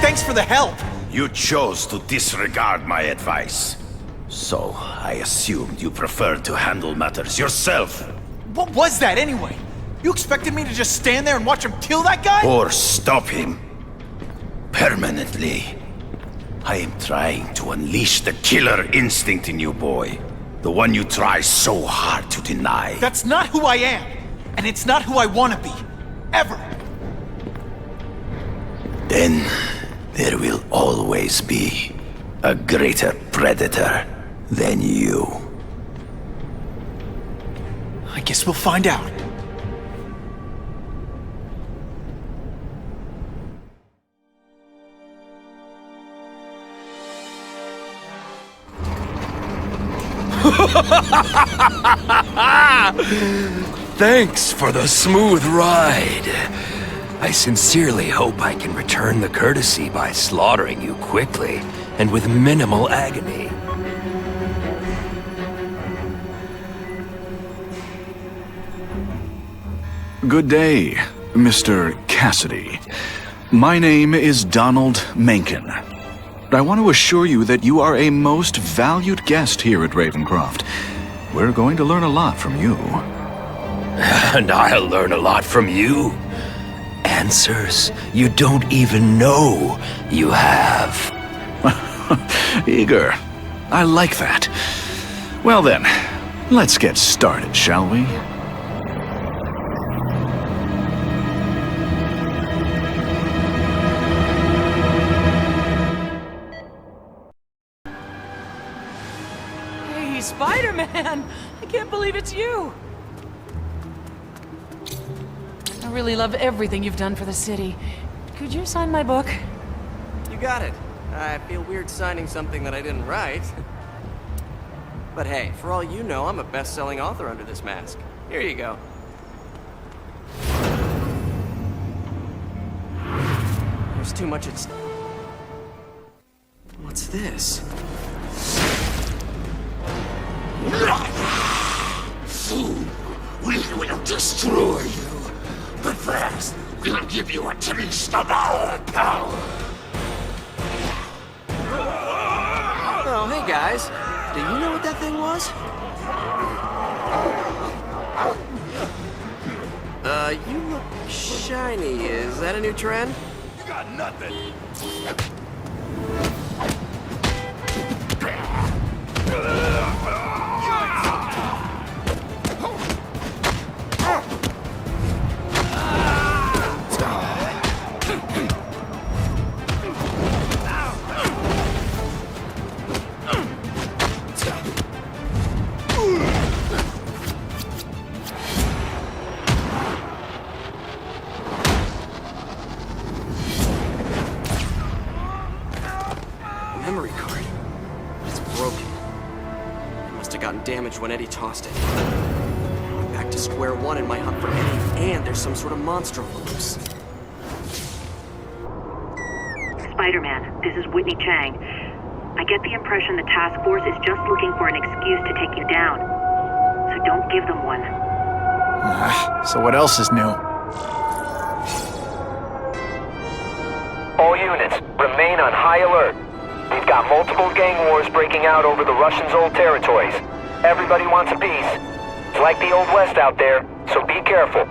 Thanks for the help. You chose to disregard my advice. So, I assumed you preferred to handle matters yourself. What was that anyway? You expected me to just stand there and watch him kill that guy? Or stop him. Permanently. I am trying to unleash the killer instinct in you, boy. The one you try so hard to deny. That's not who I am! And it's not who I want to be. Ever! Then there will always be a greater predator than you. I guess we'll find out. Thanks for the smooth ride. I sincerely hope I can return the courtesy by slaughtering you quickly and with minimal agony. Good day, Mr. Cassidy. My name is Donald Mencken. I want to assure you that you are a most valued guest here at Ravencroft. We're going to learn a lot from you. And I'll learn a lot from you. Answers you don't even know you have. Eager. I like that. Well then, let's get started, shall we? Hey, Spider-Man! I can't believe it's you! I really love everything you've done for the city. Could you sign my book? You got it. I feel weird signing something that I didn't write. But hey, for all you know, I'm a best-selling author under this mask. Here you go. There's too much at stake. What's this? Soon, we will destroy you. But first, we'll give you a taste of our power. Oh, hey guys. Do you know what that thing was? You look shiny. Is that a new trend? You got nothing. Memory card. It's broken. It must have gotten damaged when Eddie tossed it. I'm back to square one in my hunt for Eddie, and there's some sort of monster loose. Spider-Man, this is Whitney Chang. I get the impression the task force is just looking for an excuse to take you down. So don't give them one. So what else is new? All units, remain on high alert. We've got multiple gang wars breaking out over the Russians' old territories. Everybody wants a piece. It's like the Old West out there, so be careful.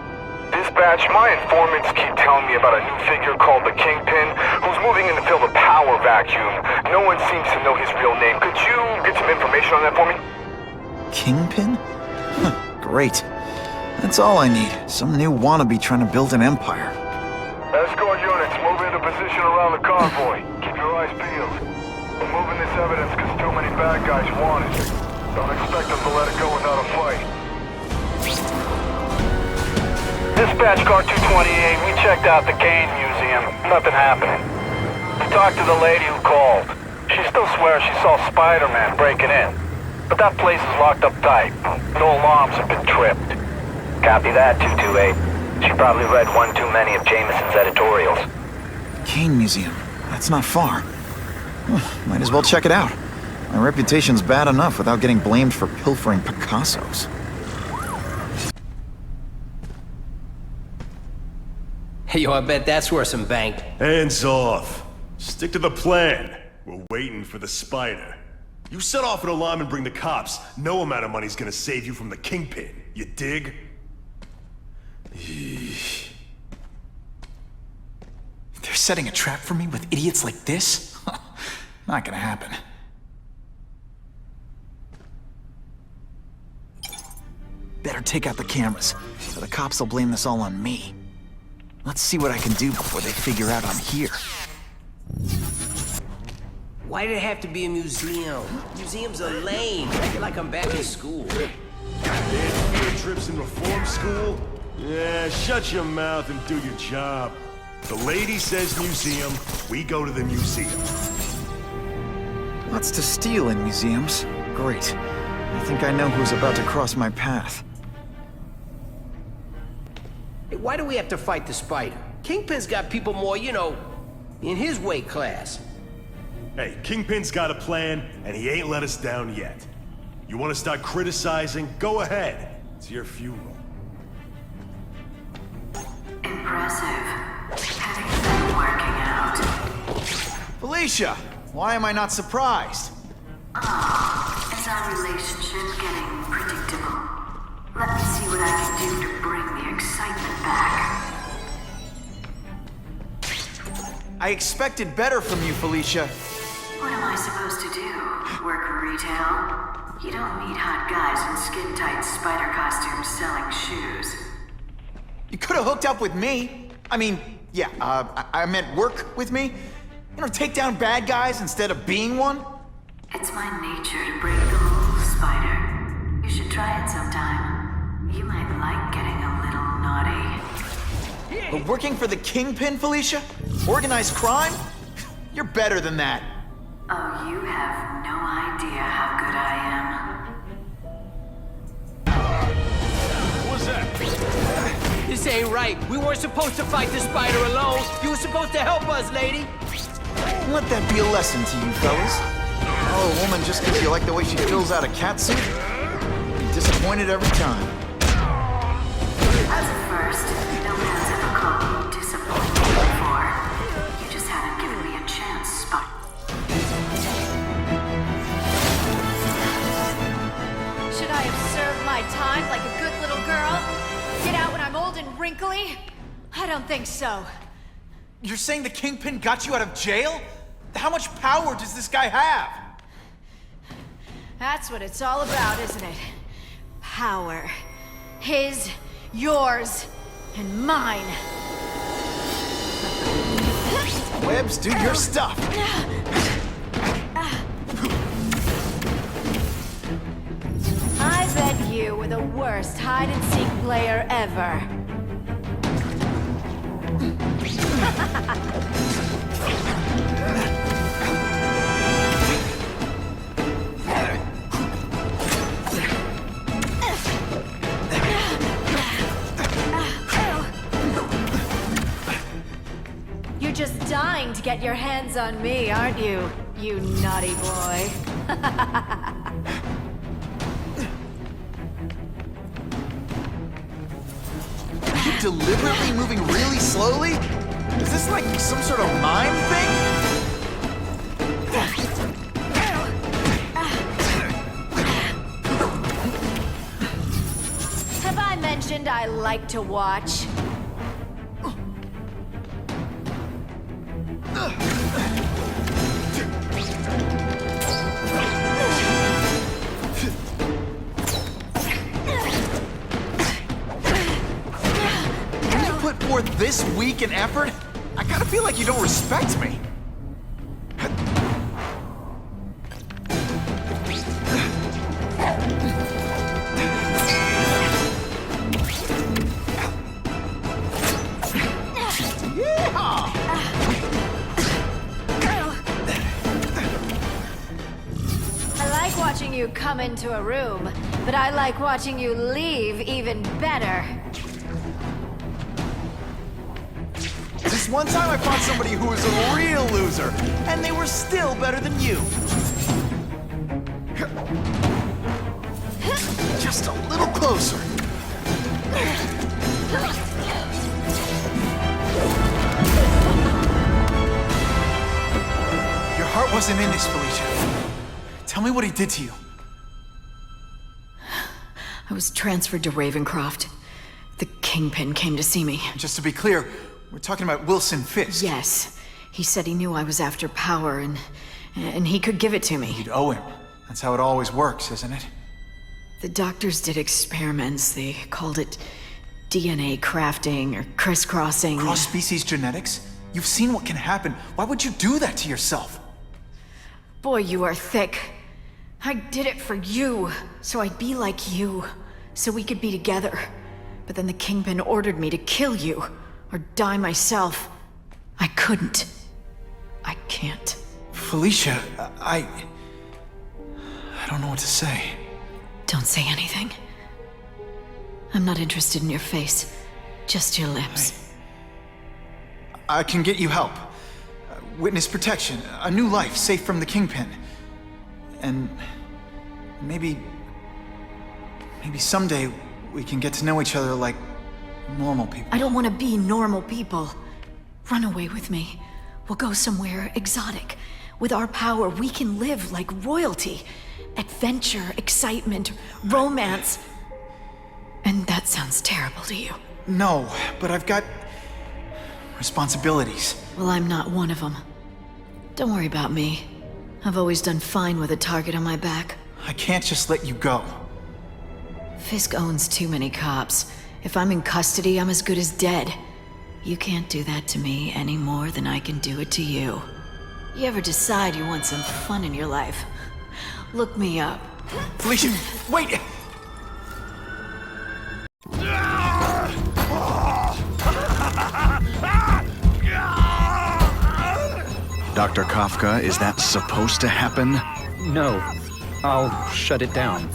Dispatch, my informants keep telling me about a new figure called the Kingpin, who's moving in to fill the power vacuum. No one seems to know his real name. Could you get some information on that for me? Kingpin? Huh, great. That's all I need. Some new wannabe trying to build an empire. Escort units, move into position around the convoy. Keep your eyes peeled. We're moving this evidence because too many bad guys want it. Don't expect us to let it go without a fight. Dispatch Car 228, we checked out the Kane Museum. Nothing happening. We talked to the lady who called. She still swears she saw Spider-Man breaking in. But that place is locked up tight. No alarms have been tripped. Copy that, 228. She probably read one too many of Jameson's editorials. Kane Museum. That's not far. Might as well check it out. My reputation's bad enough without getting blamed for pilfering Picassos. Hey, yo, I bet that's worth some bank. Hands off. Stick to the plan. We're waiting for the spider. You set off an alarm and bring the cops. No amount of money's gonna save you from the Kingpin. You dig? They're setting a trap for me with idiots like this? Not gonna happen. Better take out the cameras, or the cops will blame this all on me. Let's see what I can do before they figure out I'm here. Why did it have to be a museum? Museums are lame. I feel like I'm back in school. And field trips in reform school? Yeah, shut your mouth and do your job. The lady says museum, we go to the museum. Lots to steal in museums. Great. I think I know who's about to cross my path. Hey, why do we have to fight the Spider? Kingpin's got people more, you know, in his weight class. Hey, Kingpin's got a plan, and he ain't let us down yet. You want to start criticizing? Go ahead. It's your funeral. Impressive. Having been working out. Felicia! Why am I not surprised? Is our relationship getting predictable? Let me see what I can do to bring the excitement back. I expected better from you, Felicia. What am I supposed to do? Work retail? You don't meet hot guys in skin-tight spider costumes selling shoes. You could have hooked up with me. I mean, yeah, I meant work with me. You know, take down bad guys instead of being one. It's my nature to break the rules, Spider. You should try it sometime. You might like getting a little naughty. But working for the Kingpin, Felicia? Organized crime? You're better than that. Oh, you have no idea how good I am. What's that? This ain't right. We weren't supposed to fight the Spider alone. You were supposed to help us, lady. Let that be a lesson to you, fellas. Oh, a woman just because you like the way she fills out a catsuit? Be disappointed every time. As a first, no one has ever called me disappointed before. You just haven't given me a chance, Spider. Should I have served my time like a good little girl? Get out when I'm old and wrinkly? I don't think so. You're saying the Kingpin got you out of jail? How much power does this guy have? That's what it's all about, isn't it? Power. His, yours, and mine. Webbs, do your stuff. I bet you were the worst hide-and-seek player ever. You're just dying to get your hands on me, aren't you, you naughty boy? You deliberately moving really slowly? Is this like some sort of mime thing? Have I mentioned I like to watch? Put forth this week in effort? I gotta feel like you don't respect me. I like watching you come into a room, but I like watching you leave even better. This one time I fought somebody who was a real loser, and they were still better than you. Just a little closer. Your heart wasn't in this, Felicia. Tell me what he did to you. I was transferred to Ravencroft. The Kingpin came to see me. Just to be clear, we're talking about Wilson Fisk. Yes. He said he knew I was after power, and and he could give it to me. You'd owe him. That's how it always works, isn't it? The doctors did experiments. They called it DNA crafting or crisscrossing. Cross-species genetics? You've seen what can happen. Why would you do that to yourself? Boy, you are thick. I did it for you, so I'd be like you, so we could be together. But then the Kingpin ordered me to kill you, or die myself. I couldn't. I can't. Felicia, I don't know what to say. Don't say anything. I'm not interested in your face, just your lips. I can get you help. Witness protection, a new life safe from the Kingpin. And maybe someday we can get to know each other like normal people. I don't want to be normal people. Run away with me. We'll go somewhere exotic. With our power, we can live like royalty. Adventure, excitement, romance. And that sounds terrible to you. No, but I've got responsibilities. Well, I'm not one of them. Don't worry about me. I've always done fine with a target on my back. I can't just let you go. Fisk owns too many cops. If I'm in custody, I'm as good as dead. You can't do that to me any more than I can do it to you. You ever decide you want some fun in your life? Look me up. Felicia, wait! Dr. Kafka, is that supposed to happen? No. I'll shut it down.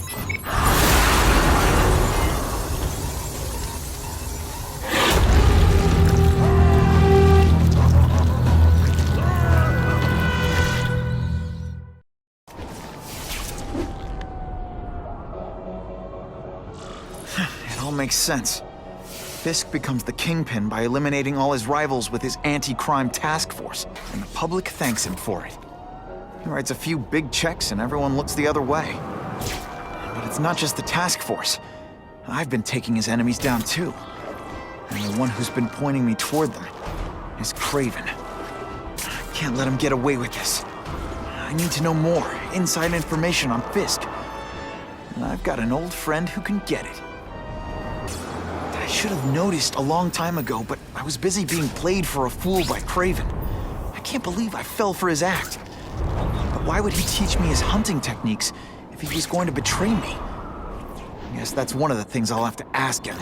It all makes sense. Fisk becomes the Kingpin by eliminating all his rivals with his anti-crime task force, and the public thanks him for it. He writes a few big checks and everyone looks the other way. But it's not just the task force. I've been taking his enemies down too. And the one who's been pointing me toward them is Kraven. I can't let him get away with this. I need to know more, inside information on Fisk. And I've got an old friend who can get it. I should have noticed a long time ago, but I was busy being played for a fool by Kraven. I can't believe I fell for his act. But why would he teach me his hunting techniques if he was going to betray me? I guess that's one of the things I'll have to ask him.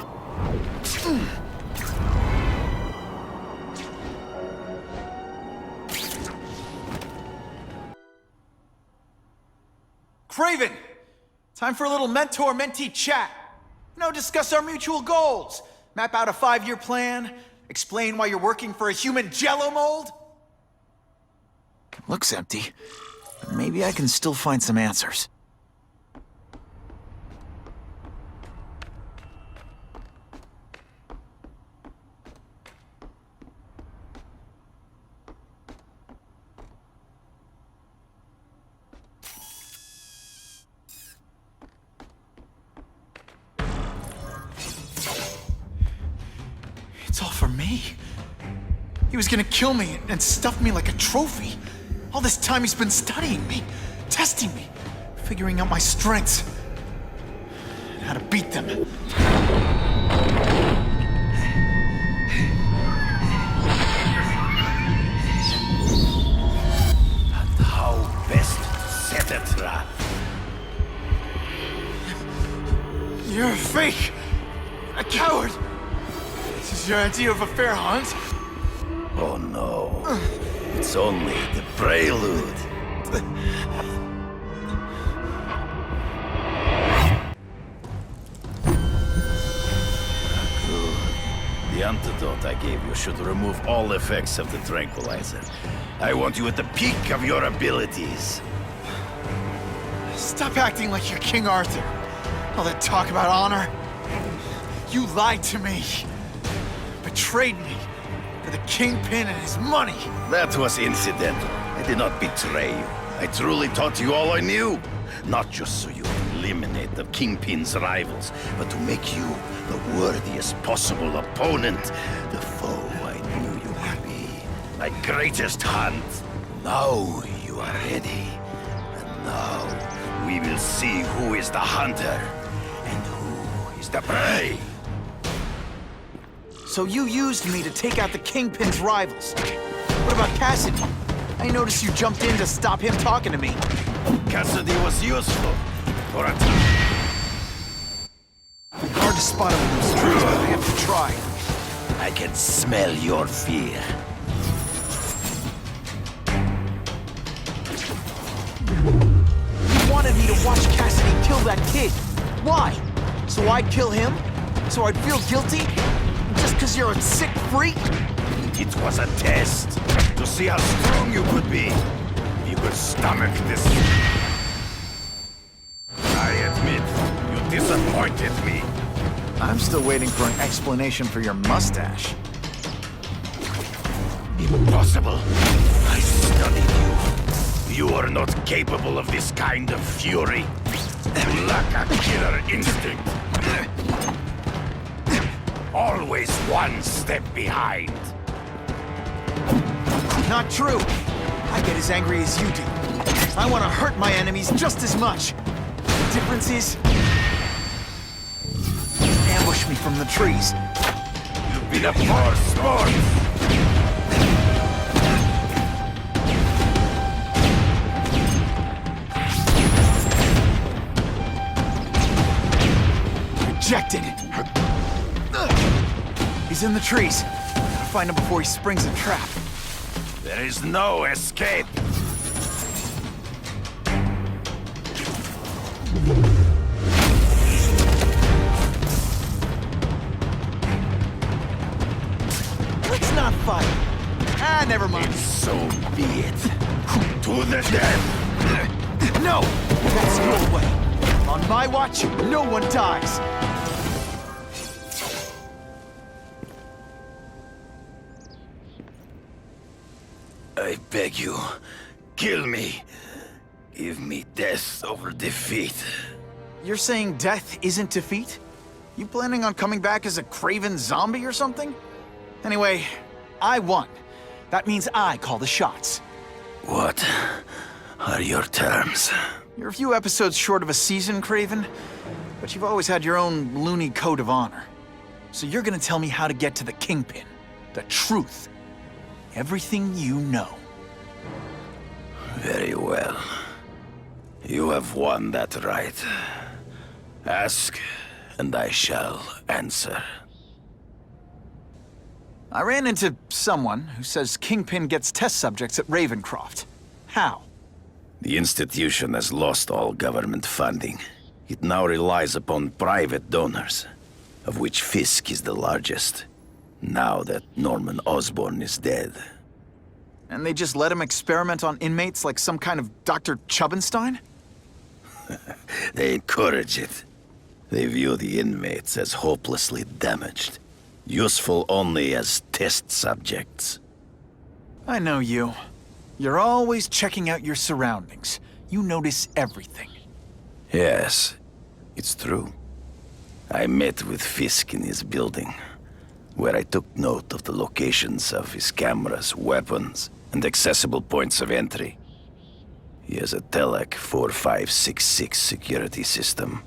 Kraven! Time for a little mentor-mentee chat. Discuss our mutual goals. Map out a 5-year plan. Explain why you're working for a human Jello mold. It looks empty, but maybe I can still find some answers. It's all for me. He was gonna kill me and stuff me like a trophy. All this time he's been studying me, testing me, figuring out my strengths, and how to beat them. And how best to set a trap. You're a fake! A coward! This is your idea of a fair hunt? Oh no. It's only the prelude. The antidote I gave you should remove all effects of the tranquilizer. I want you at the peak of your abilities. Stop acting like you're King Arthur. All that talk about honor. You lied to me. Betrayed me. For the Kingpin and his money. That was incidental. I did not betray you. I truly taught you all I knew. Not just so you could eliminate the Kingpin's rivals, but to make you the worthiest possible opponent. The foe I knew you would be. My greatest hunt. Now you You are ready. And now, we will see who is the hunter and who is the prey. So you used me to take out the Kingpin's rivals. What about Cassidy? I noticed you jumped in to stop him talking to me. Cassidy was useful for a time. Hard to spot him in those trees, but I have to try. I can smell your fear. You wanted me to watch Cassidy kill that kid. Why? So I'd kill him? So I'd feel guilty? Just because you're a sick freak? It was a test to see how strong you could be. You could stomach this. I admit, you disappointed me. I'm still waiting for an explanation for your mustache. Impossible. I studied you. You are not capable of this kind of fury. You lack a killer instinct. Always one step behind. Not true. I get as angry as you do. I want to hurt my enemies just as much. The difference is... ambush me from the trees. You've been a poor sport. Rejected. He's in the trees. Gotta find him before he springs a trap. There is no escape. Let's not fight. Ah, never mind. So be it. To the death. No! That's your way. On my watch, no one dies. I beg you, kill me. Give me death over defeat. You're saying death isn't defeat? You planning on coming back as a craven zombie or something? Anyway, I won. That means I call the shots. What are your terms? You're a few episodes short of a season, Craven, but you've always had your own loony code of honor. So you're gonna tell me how to get to the Kingpin. The truth. Everything you know. Very well. You have won that right. Ask, and I shall answer. I ran into someone who says Kingpin gets test subjects at Ravencroft. How? The institution has lost all government funding. It now relies upon private donors, of which Fisk is the largest. Now that Norman Osborn is dead. And they just let him experiment on inmates like some kind of Dr. Chubbenstein? They encourage it. They view the inmates as hopelessly damaged, useful only as test subjects. I know you. You're always checking out your surroundings. You notice everything. Yes, it's true. I met with Fisk in his building, where I took note of the locations of his cameras, weapons, and accessible points of entry. He has a Telek 4566 security system,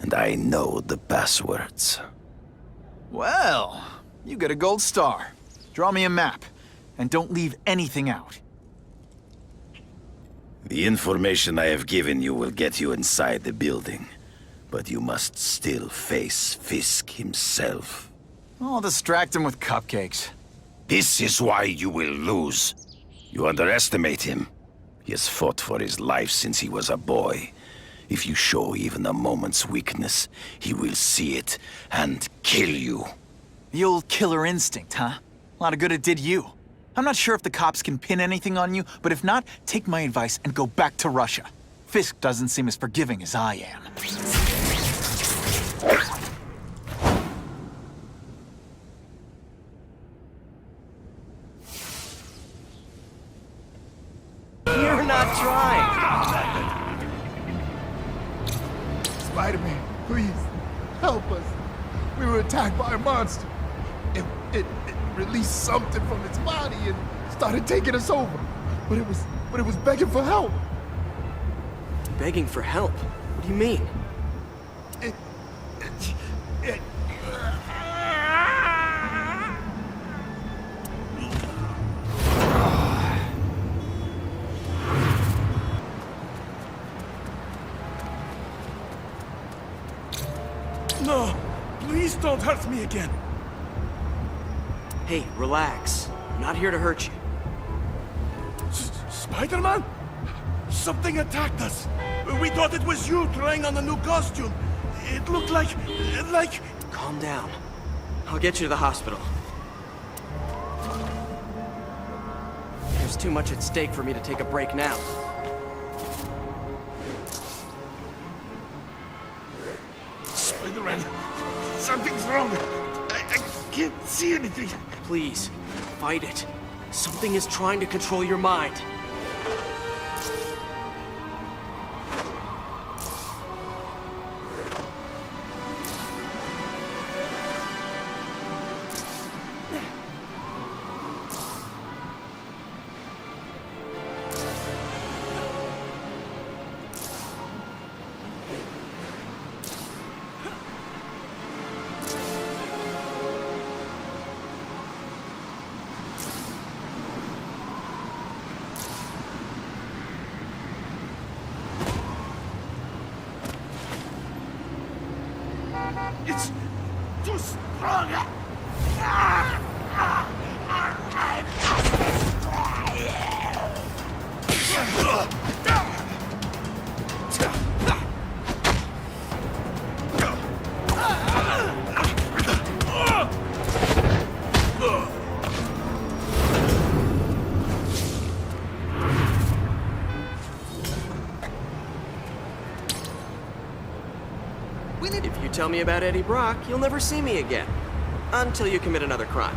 and I know the passwords. Well, you get a gold star. Draw me a map, and don't leave anything out. The information I have given you will get you inside the building, but you must still face Fisk himself. I'll distract him with cupcakes. This is why you will lose. You underestimate him. He has fought for his life since he was a boy. If you show even a moment's weakness, he will see it and kill you. The old killer instinct, huh? A lot of good it did you. I'm not sure if the cops can pin anything on you, but if not, take my advice and go back to Russia. Fisk doesn't seem as forgiving as I am. You're not trying. Spider-Man, please, help us. We were attacked by a monster. It released something from its body and started taking us over. But it was but it was begging for help. Begging for help? What do you mean? No! Please don't hurt me again! Hey, relax. I'm not here to hurt you. Spider-Man? Something attacked us. We thought it was you trying on the new costume. It looked like... Calm down. I'll get you to the hospital. There's too much at stake for me to take a break now. Spider-Man, something's wrong. I can't see anything. Please, fight it. Something is trying to control your mind. It's too strong. If you tell me about Eddie Brock, you'll never see me again. Until you commit another crime.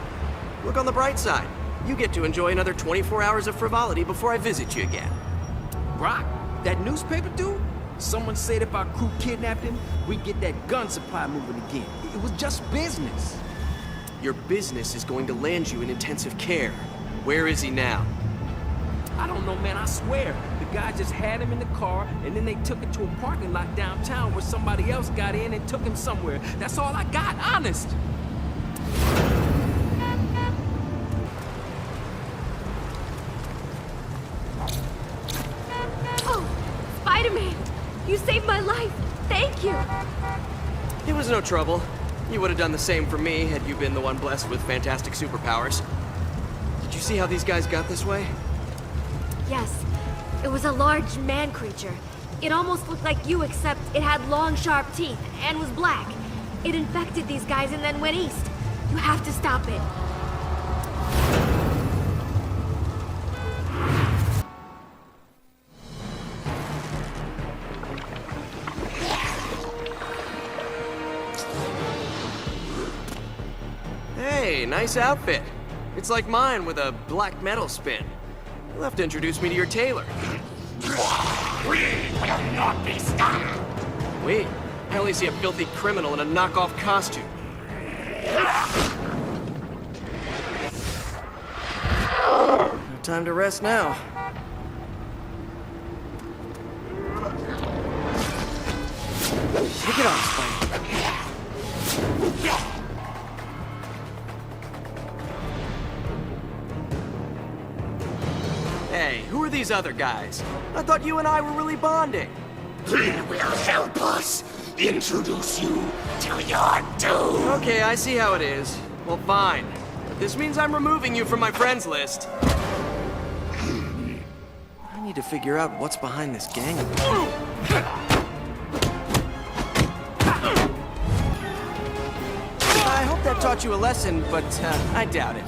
Look on the bright side. You get to enjoy another 24 hours of frivolity before I visit you again. Brock? That newspaper dude? Someone said if our crew kidnapped him, we'd get that gun supply moving again. It was just business. Your business is going to land you in intensive care. Where is he now? I don't know, man, I swear. The guy just had him in the car, and then they took it to a parking lot downtown where somebody else got in and took him somewhere. That's all I got, honest. Oh, Spider-Man! You saved my life! Thank you! It was no trouble. You would have done the same for me had you been the one blessed with fantastic superpowers. Did you see how these guys got this way? Yes. It was a large man creature. It almost looked like you, except it had long, sharp teeth and was black. It infected these guys and then went east. You have to stop it. Hey, nice outfit. It's like mine with a black metal spin. You'll have to introduce me to your tailor. We will not be stopped. Wait, I only see a filthy criminal in a knockoff costume. No time to rest now. Take it off, Spidey. Hey, who are these other guys? I thought you and I were really bonding. He will help us introduce you to your doom. Okay, I see how it is. Well, fine. But this means I'm removing you from my friends list. I need to figure out what's behind this gang. I hope that taught you a lesson, but I doubt it.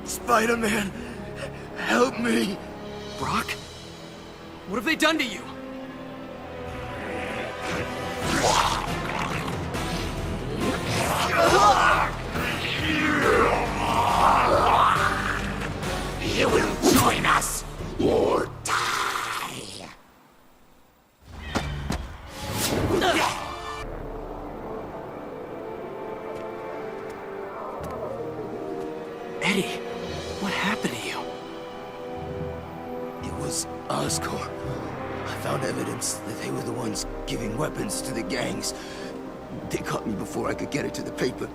Spider-Man, help me. Brock? What have they done to you? You will join us or die. Eddie, what happened to you? It was Oscorp. I found evidence that they were the ones giving weapons to the gangs. They caught me before I could get it to the paper.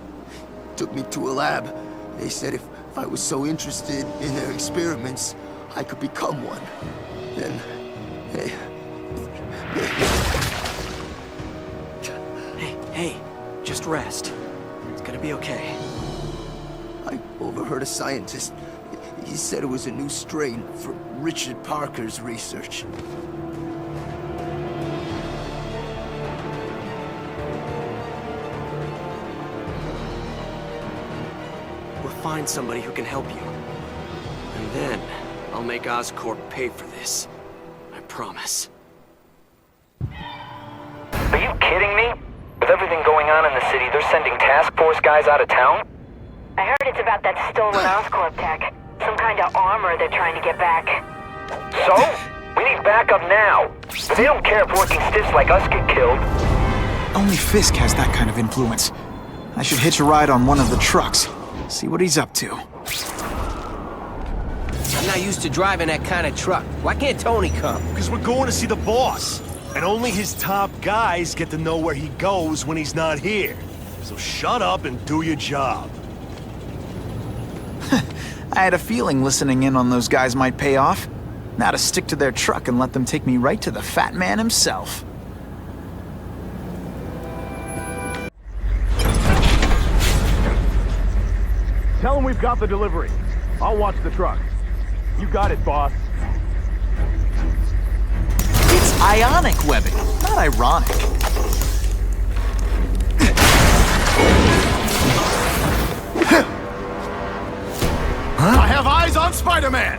Took me to a lab. They said if I was so interested in their experiments, I could become one. Then Hey, just rest. It's gonna be okay. I overheard a scientist. He said it was a new strain for Richard Parker's research. We'll find somebody who can help you. And then, I'll make Oscorp pay for this. I promise. Are you kidding me? With everything going on in the city, they're sending task force guys out of town? I heard it's about that stolen Oscorp tech. Some kind of armor they're trying to get back. So? We need backup now. But they don't care if working stiffs like us get killed. Only Fisk has that kind of influence. I should hitch a ride on one of the trucks. See what he's up to. I'm not used to driving that kind of truck. Why can't Tony come? Because we're going to see the boss. And only his top guys get to know where he goes when he's not here. So shut up and do your job. I had a feeling listening in on those guys might pay off. Now to stick to their truck and let them take me right to the fat man himself. Tell him we've got the delivery. I'll watch the truck. You got it, boss. It's ionic webbing, not ironic. I have eyes on Spider-Man!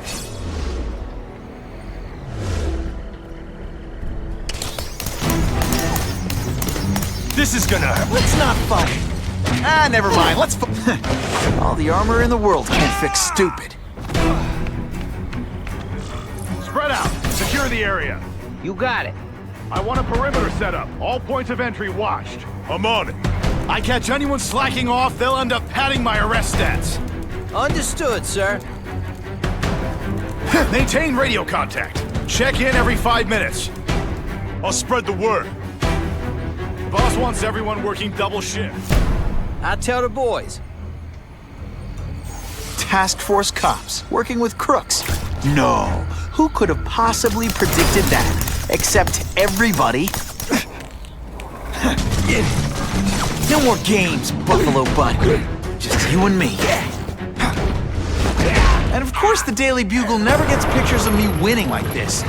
This is gonna hurt. Let's not fight. Ah, never mind. Let's all the armor in the world can't fix stupid. Spread out. Secure the area. You got it. I want a perimeter set up. All points of entry watched. I'm on it. I catch anyone slacking off, they'll end up padding my arrest stats. Understood, sir. Maintain radio contact. Check in every 5 minutes. I'll spread the word. The boss wants everyone working double shift. I'll tell the boys. Task Force cops working with crooks. No, who could have possibly predicted that? Except everybody. No more games, Buffalo Butt. Just you and me. And of course the Daily Bugle never gets pictures of me winning like this.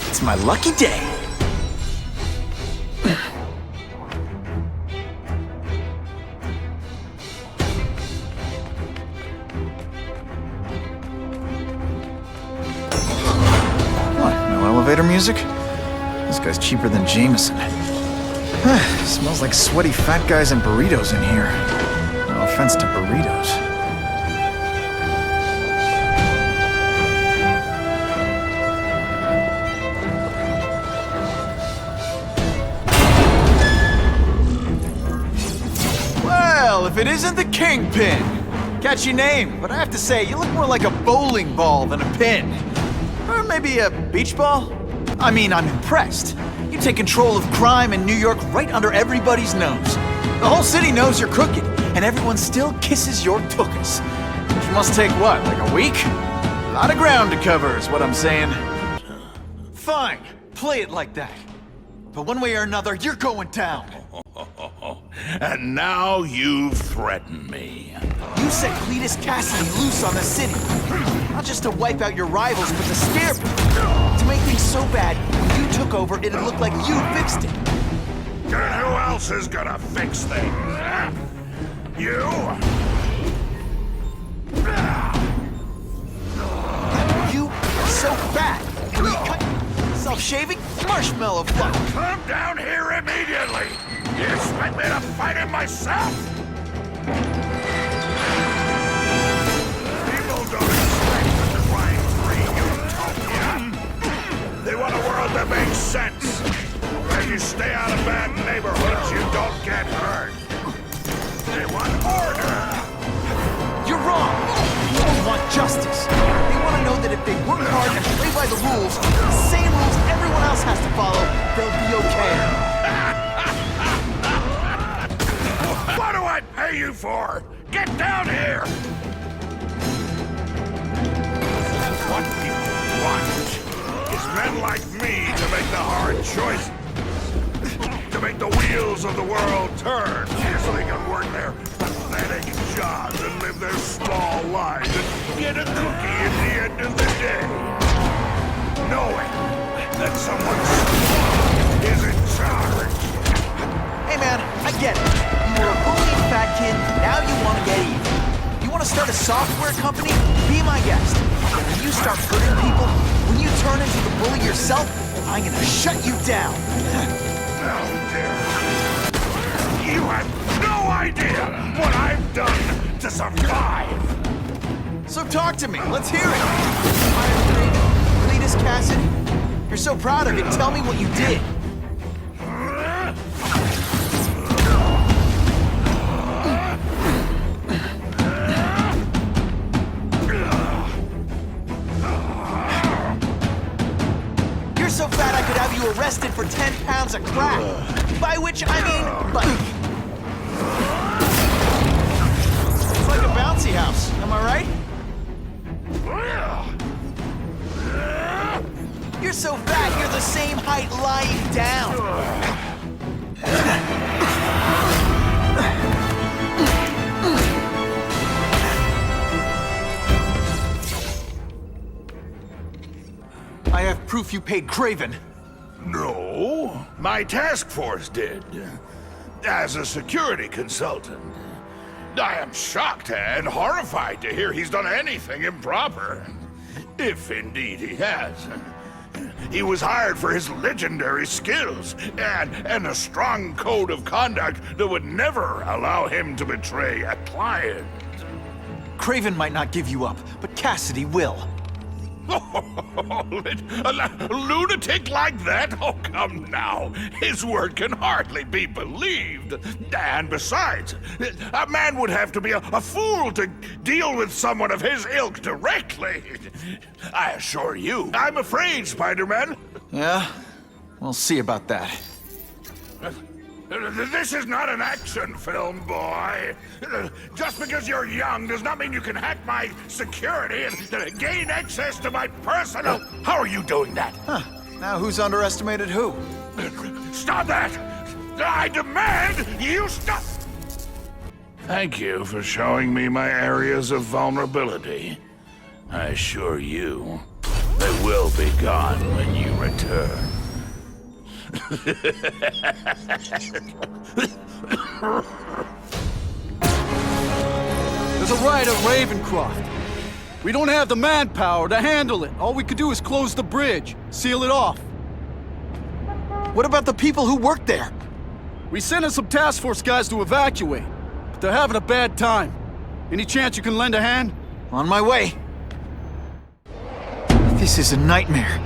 It's my lucky day. What, no elevator music? This guy's cheaper than Jameson. Smells like sweaty fat guys and burritos in here. No offense to burritos. Well, if it isn't the Kingpin! Catchy name, but I have to say, you look more like a bowling ball than a pin. Or maybe a beach ball? I mean, I'm impressed. You take control of crime in New York right under everybody's nose. The whole city knows you're crooked, and everyone still kisses your tuchus. Which must take what, like a week? A lot of ground to cover is what I'm saying. Fine, play it like that. But one way or another, you're going down. And now you've threatened me. You set Cletus Cassidy loose on the city. Not just to wipe out your rivals, but to scare people. To make things so bad, when you took over, it'd look like you fixed it. And who else is gonna fix things? Huh? You? You are so fat. Can you cut self-shaving marshmallow fluff? Come down here immediately! You expect me to fight him myself? justice. They want to know that if they work hard and play by the rules, the same rules everyone else has to follow, they'll be okay. What do I pay you for? Get down here! What people want is men like me to make the hard choice. To make the wheels of the world turn so they can work their pathetic jobs and live their small lives and get a cookie at the end of the day. Knowing that someone small is in charge. Hey man, I get it. You were a bullying fat kid, now you want to get even. You want to start a software company? Be my guest. But when you start hurting people, when you turn into the bully yourself, I'm gonna shut you down. How dare you! You have no idea what I've done to survive! So talk to me, let's hear it. Cletus Cassidy, you're so proud of it, tell me what you did. You're so fat I could have you arrested for 10 pounds of crack. By which I mean bike. It's like a bouncy house, am I right? You're so fat, you're the same height lying down. I have proof you paid Craven. No, my task force did. As a security consultant. I am shocked and horrified to hear he's done anything improper. If indeed he has. He was hired for his legendary skills and a strong code of conduct that would never allow him to betray a client. Craven might not give you up, but Cassidy will. A lunatic like that? Oh, come now. His word can hardly be believed. And besides, a man would have to be a fool to deal with someone of his ilk directly. I assure you, I'm afraid, Spider-Man. Yeah? We'll see about that. This is not an action film, boy. Just because you're young does not mean you can hack my security and gain access to my personal... How are you doing that? Huh. Now who's underestimated who? Stop that! I demand you stop! Thank you for showing me my areas of vulnerability. I assure you, they will be gone when you return. There's a riot at Ravencroft. We don't have the manpower to handle it. All we could do is close the bridge, seal it off. What about the people who work there? We sent in some task force guys to evacuate, but they're having a bad time. Any chance you can lend a hand? On my way. This is a nightmare.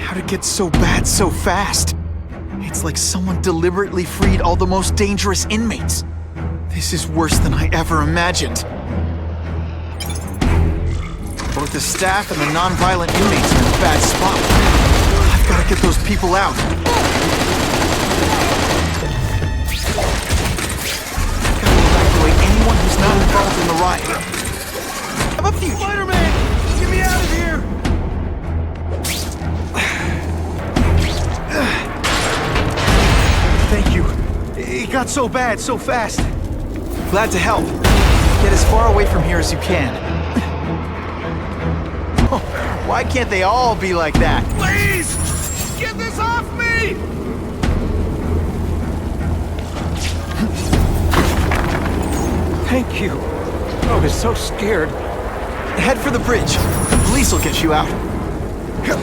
How'd it get so bad so fast? It's like someone deliberately freed all the most dangerous inmates. This is worse than I ever imagined. Both the staff and the non-violent inmates are in a bad spot. I've got to get those people out. I've got to evacuate anyone who's not involved in the riot. I'm a few. Spider-Man! Get me out of here! Thank you. It got so bad, so fast. Glad to help. Get as far away from here as you can. Why can't they all be like that? Please! Get this off me! Thank you. I was so scared. Head for the bridge. The police will get you out. Help!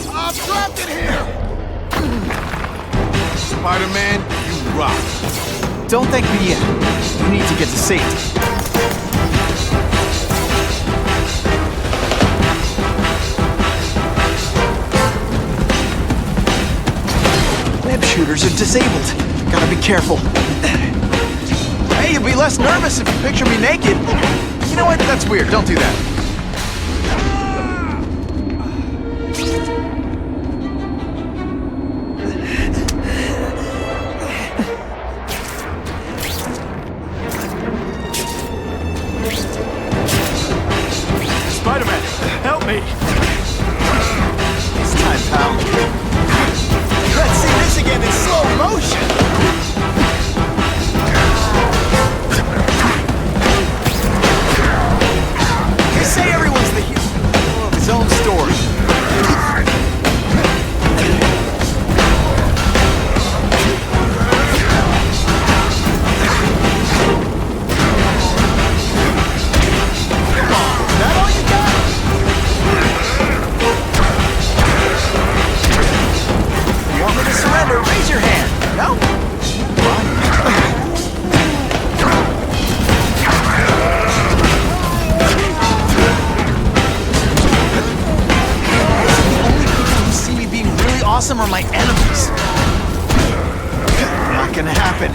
I'm trapped in here! Spider-Man, you rock. Don't thank me yet. You need to get to safety. Web shooters are disabled. Gotta be careful. Hey, you'll be less nervous if you picture me naked. You know what? That's weird. Don't do that. Spider-Man, help me! It's time, pal. Let's see this again in slow motion! They say everyone's the hero of his own story. Raise your hand. No? The only people who see me being really awesome are my enemies. Not gonna happen.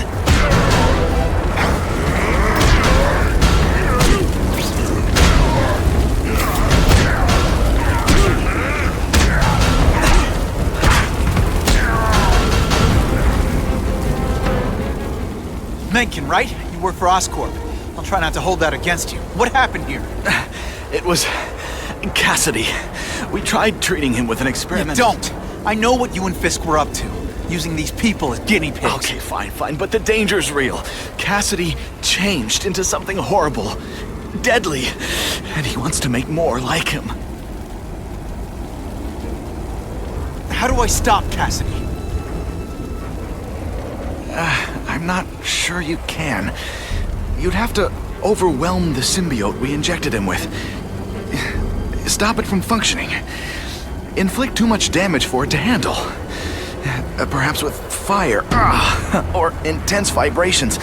Menken, right? You work for Oscorp. I'll try not to hold that against you. What happened here? It was Cassidy. We tried treating him with an experiment. You don't! I know what you and Fisk were up to. Using these people as guinea pigs. Okay, fine, but the danger's real. Cassidy changed into something horrible, deadly, and he wants to make more like him. How do I stop Cassidy? I'm not sure you can. You'd have to overwhelm the symbiote we injected him with. Stop it from functioning. Inflict too much damage for it to handle. Perhaps with fire, or intense vibrations.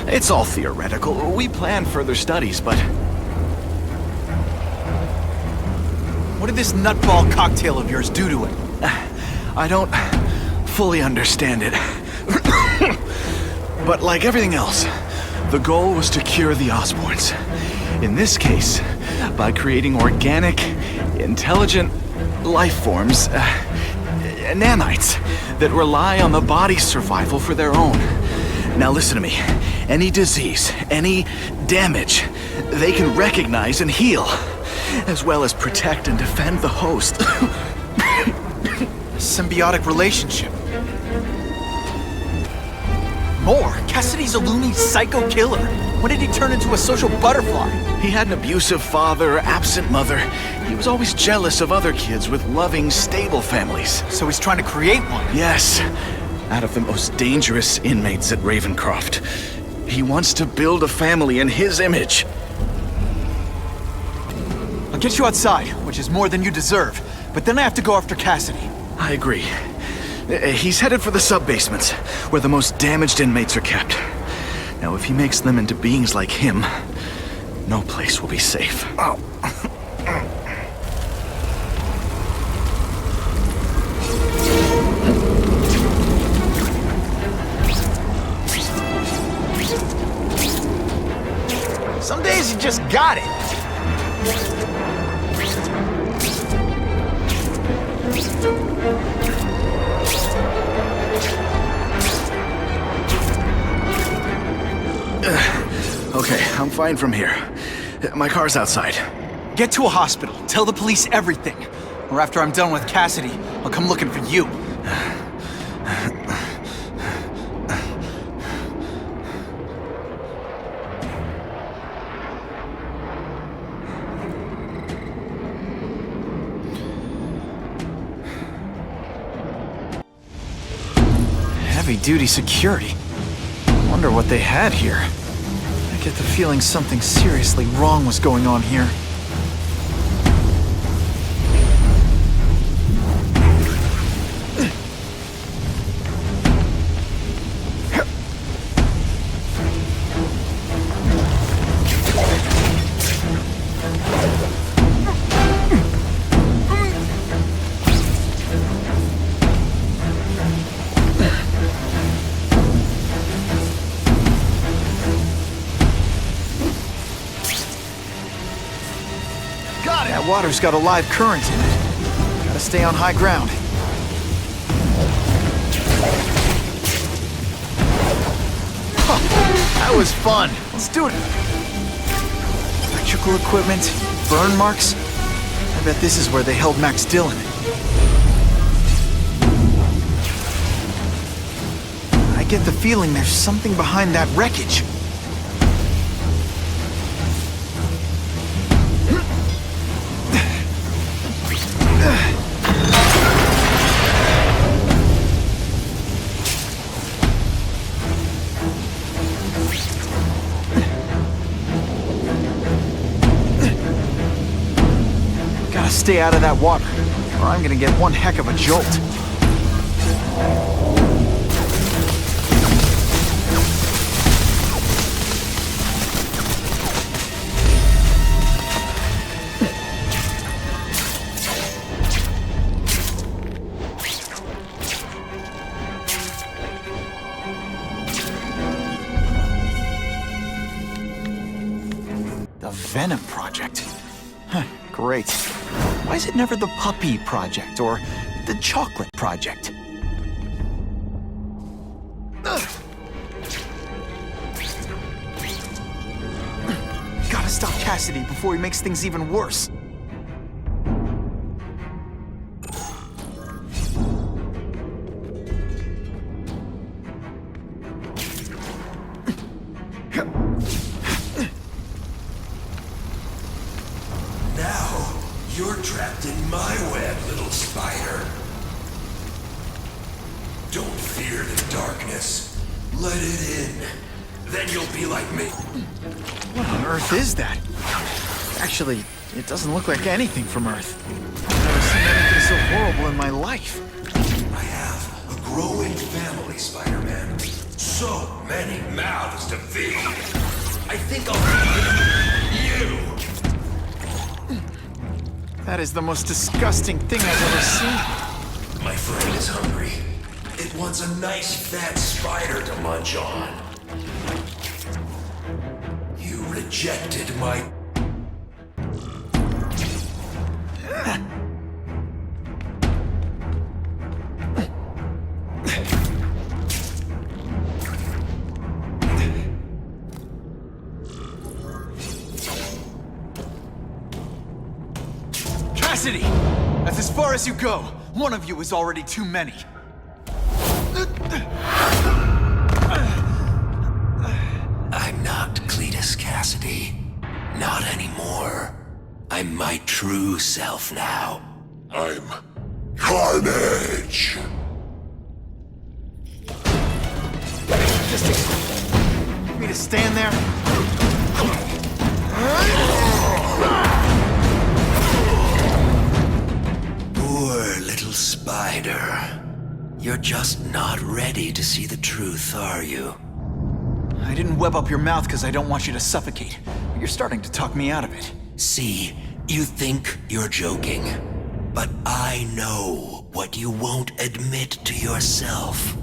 It's all theoretical. We plan further studies, but... What did this nutball cocktail of yours do to him? I don't fully understand it. But like everything else, the goal was to cure the Osborns. In this case, by creating organic, intelligent life forms, nanites, that rely on the body's survival for their own. Now listen to me. Any disease, any damage, they can recognize and heal, as well as protect and defend the host. Symbiotic relationship. More? Cassidy's a loony psycho killer. When did he turn into a social butterfly? He had an abusive father, absent mother. He was always jealous of other kids with loving, stable families. So he's trying to create one? Yes. Out of the most dangerous inmates at Ravencroft. He wants to build a family in his image. I'll get you outside, which is more than you deserve. But then I have to go after Cassidy. I agree. He's headed for the sub-basements, where the most damaged inmates are kept. Now, if he makes them into beings like him, no place will be safe. Oh. Some days you just got it. Okay, I'm fine from here. My car's outside. Get to a hospital. Tell the police everything. Or after I'm done with Cassidy, I'll come looking for you. Heavy-duty security. Wonder what they had here. I get the feeling something seriously wrong was going on here. That water's got a live current in it. Gotta stay on high ground. Huh, that was fun. Let's do it. Electrical equipment, burn marks. I bet this is where they held Max Dillon. I get the feeling there's something behind that wreckage. Gotta stay out of that water, or I'm gonna get one heck of a jolt. The Venom Project? Huh, great. Why is it never the Puppy Project or the Chocolate Project? Gotta stop Cassidy before he makes things even worse. Now, you're trapped in my web, little spider. Don't fear the darkness. Let it in. Then you'll be like me. What on earth is that? Actually, it doesn't look like anything from Earth. I've never seen anything so horrible in my life. I have a growing family, Spider-Man. So many mouths to feed. I think I'll feed you. That is the most disgusting thing I've ever seen. My friend is hungry. It wants a nice fat spider to munch on. You rejected my... Cassidy! That's as far as you go. One of you is already too many. I'm not Cletus Cassidy. Not anymore. I'm my true self now. I'm Carnage. Just want me to stand there? Poor little spider. You're just not ready to see the truth, are you? I didn't web up your mouth because I don't want you to suffocate. But you're starting to talk me out of it. See, you think you're joking. But I know what you won't admit to yourself.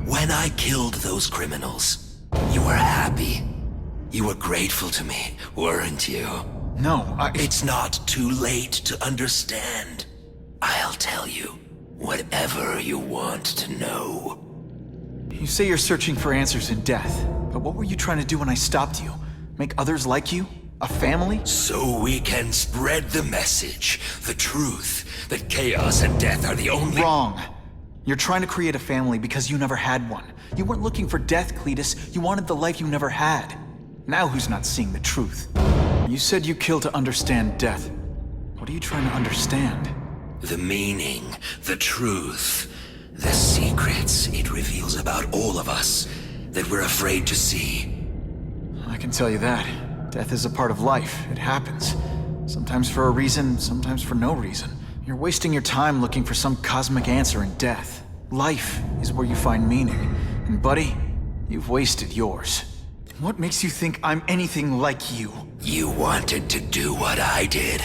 When I killed those criminals, you were happy. You were grateful to me, weren't you? No, It's not too late to understand. I'll tell you whatever you want to know. You say you're searching for answers in death, but what were you trying to do when I stopped you? Make others like you? A family? So we can spread the message, the truth, that chaos and death are the only— Wrong. You're trying to create a family because you never had one. You weren't looking for death, Cletus. You wanted the life you never had. Now who's not seeing the truth? You said you killed to understand death. What are you trying to understand? The meaning, the truth, the secrets it reveals about all of us that we're afraid to see. I can tell you that. Death is a part of life. It happens. Sometimes for a reason, sometimes for no reason. You're wasting your time looking for some cosmic answer in death. Life is where you find meaning. And buddy, you've wasted yours. What makes you think I'm anything like you? You wanted to do what I did.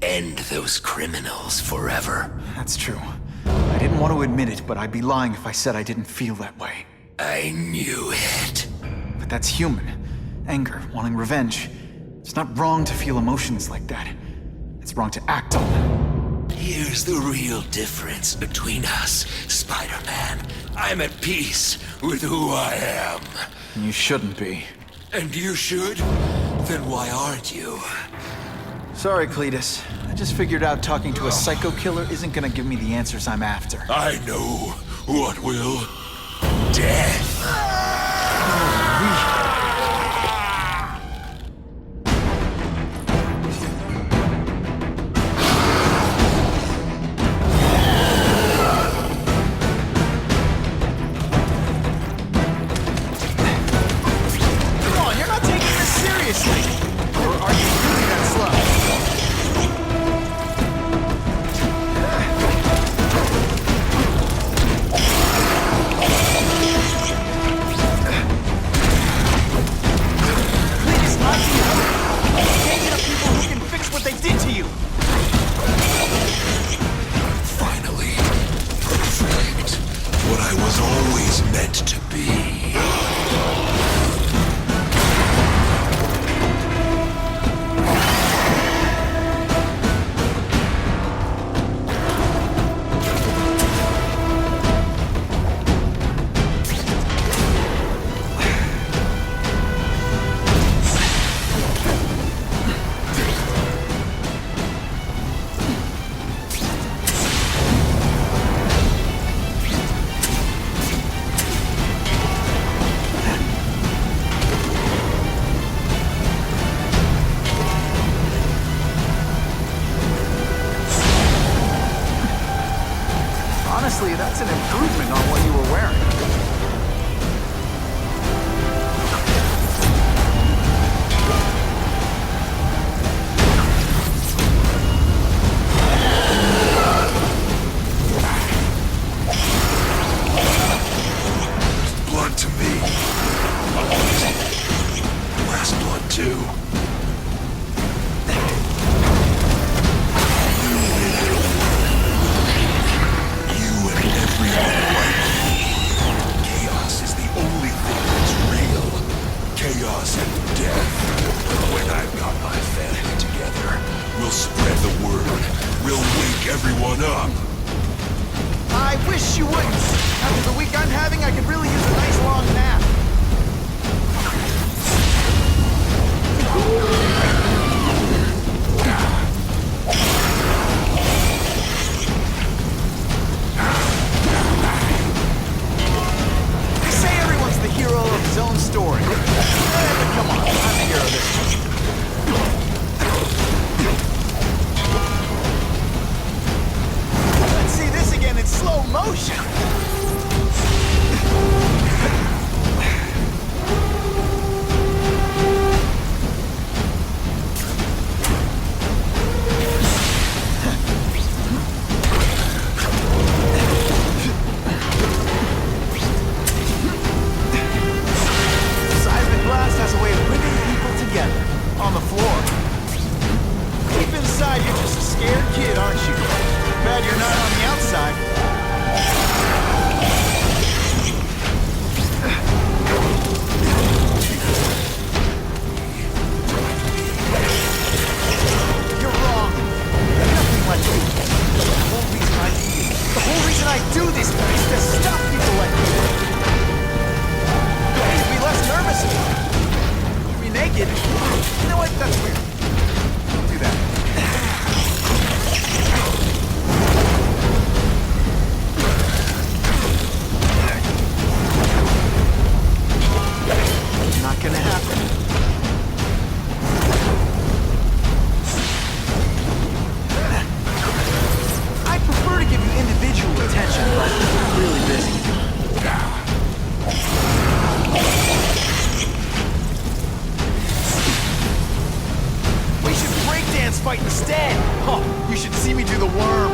End those criminals forever. That's true. I didn't want to admit it, but I'd be lying if I said I didn't feel that way. I knew it. But that's human. Anger, wanting revenge. It's not wrong to feel emotions like that. It's wrong to act on them. Here's the real difference between us, Spider-Man. I'm at peace with who I am. You shouldn't be. And you should? Then why aren't you? Sorry, Cletus. I just figured out talking to a psycho killer isn't gonna give me the answers I'm after. I know what will. Death. Honestly, that's an improvement on what you were wearing. Blood to me. Last blood too. Chaos is the only thing that's real. Chaos and death. When I've got my family together, we'll spread the word. We'll wake everyone up. I wish you wouldn't. After the week I'm having, I could really use a nice long nap. They say everyone's the hero of his own story. But come on, I'm the hero of this one. Let's see this again in slow motion. Seismic blast has a way of bringing people together on the floor. Deep inside, you're just a scared kid, aren't you? Bad you're not on the outside. You're wrong. Nothing like you. The whole reason I do this is to stop people like you. Please be less nervous about it. You'll be naked. You know what? That's weird. Don't do that. Not gonna happen. I prefer to give you individual attention, but I'm really busy. We should breakdance fight instead. Oh, you should see me do the worm.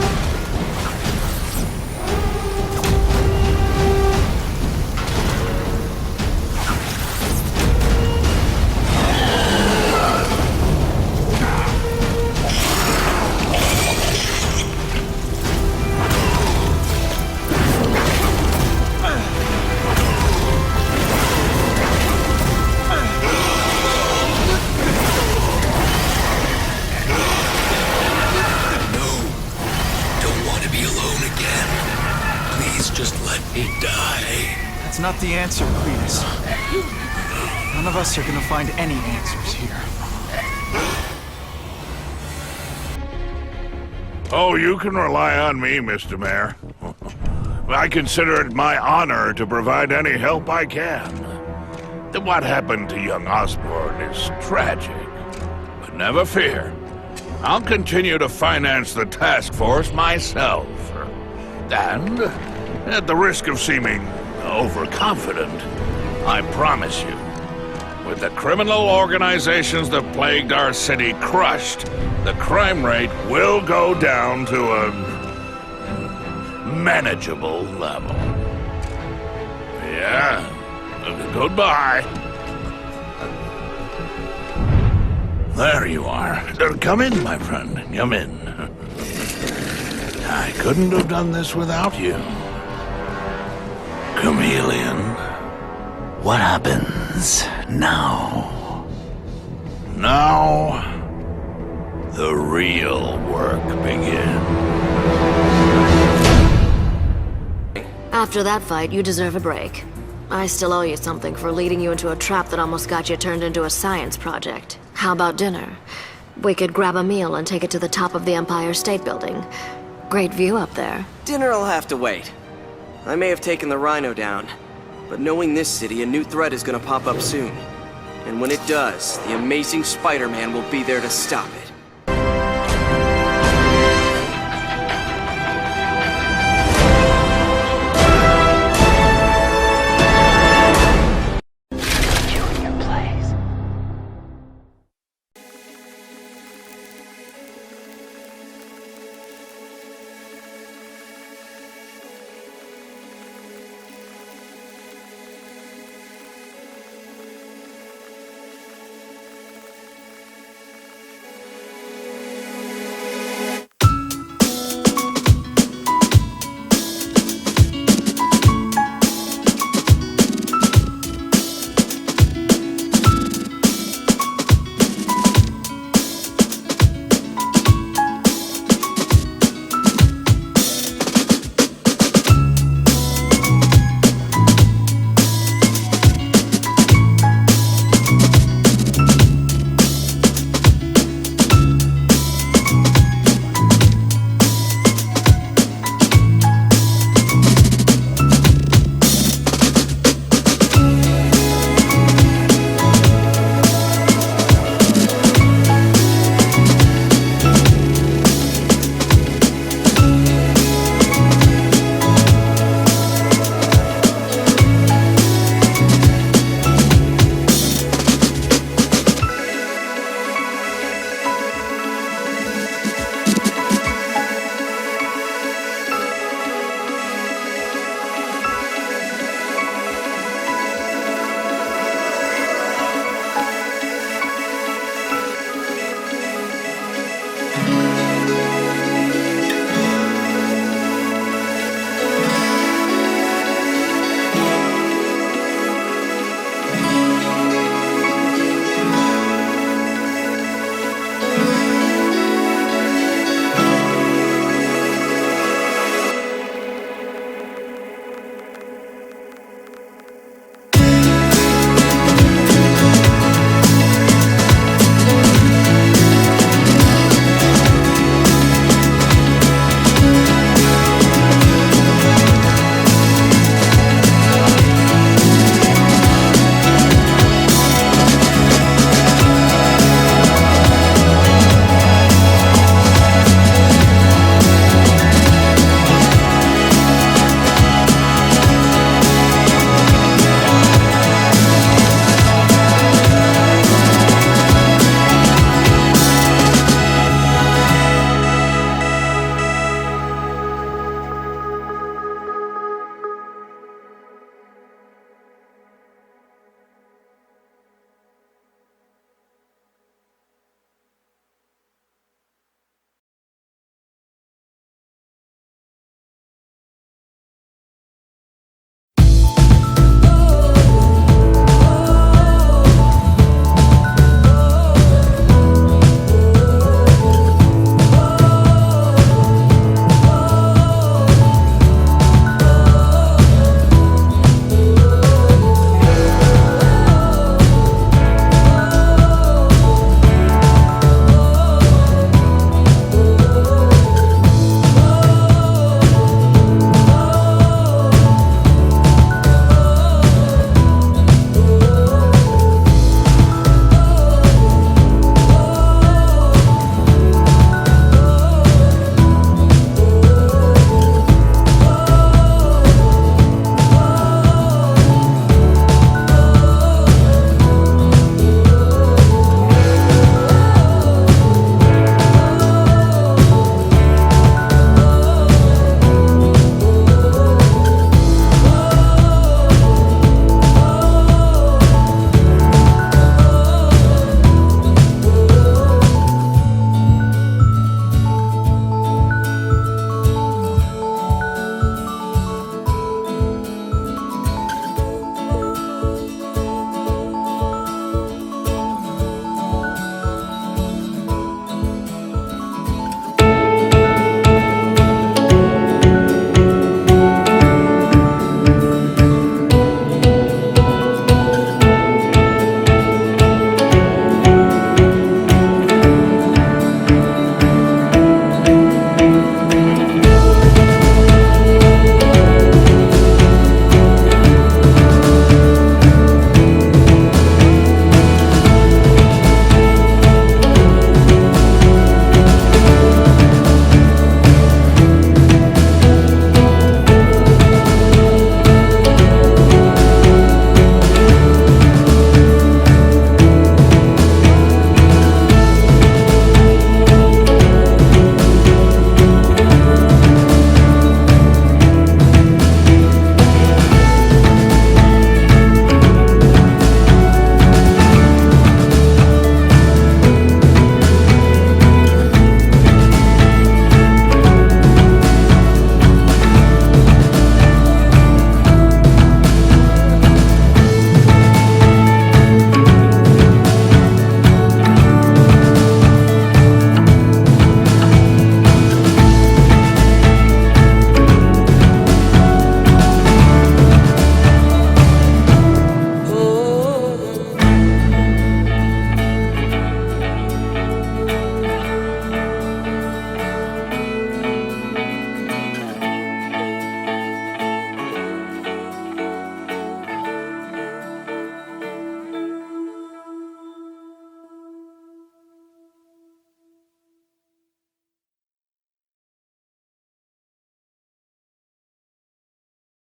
not the answer, Cletus. None of us are gonna find any answers here. Oh, you can rely on me, Mr. Mayor. I consider it my honor to provide any help I can. What happened to young Osborn is tragic, but never fear. I'll continue to finance the task force myself. And, at the risk of seeming overconfident, I promise you, with the criminal organizations that plagued our city crushed, the crime rate will go down to a manageable level. Yeah, goodbye. There you are. Come in, my friend. Come in. I couldn't have done this without you. Chameleon. What happens now? Now, the real work begins. After that fight, you deserve a break. I still owe you something for leading you into a trap that almost got you turned into a science project. How about dinner? We could grab a meal and take it to the top of the Empire State Building. Great view up there. Dinner'll have to wait. I may have taken the Rhino down, but knowing this city, a new threat is gonna pop up soon. And when it does, the amazing Spider-Man will be there to stop it.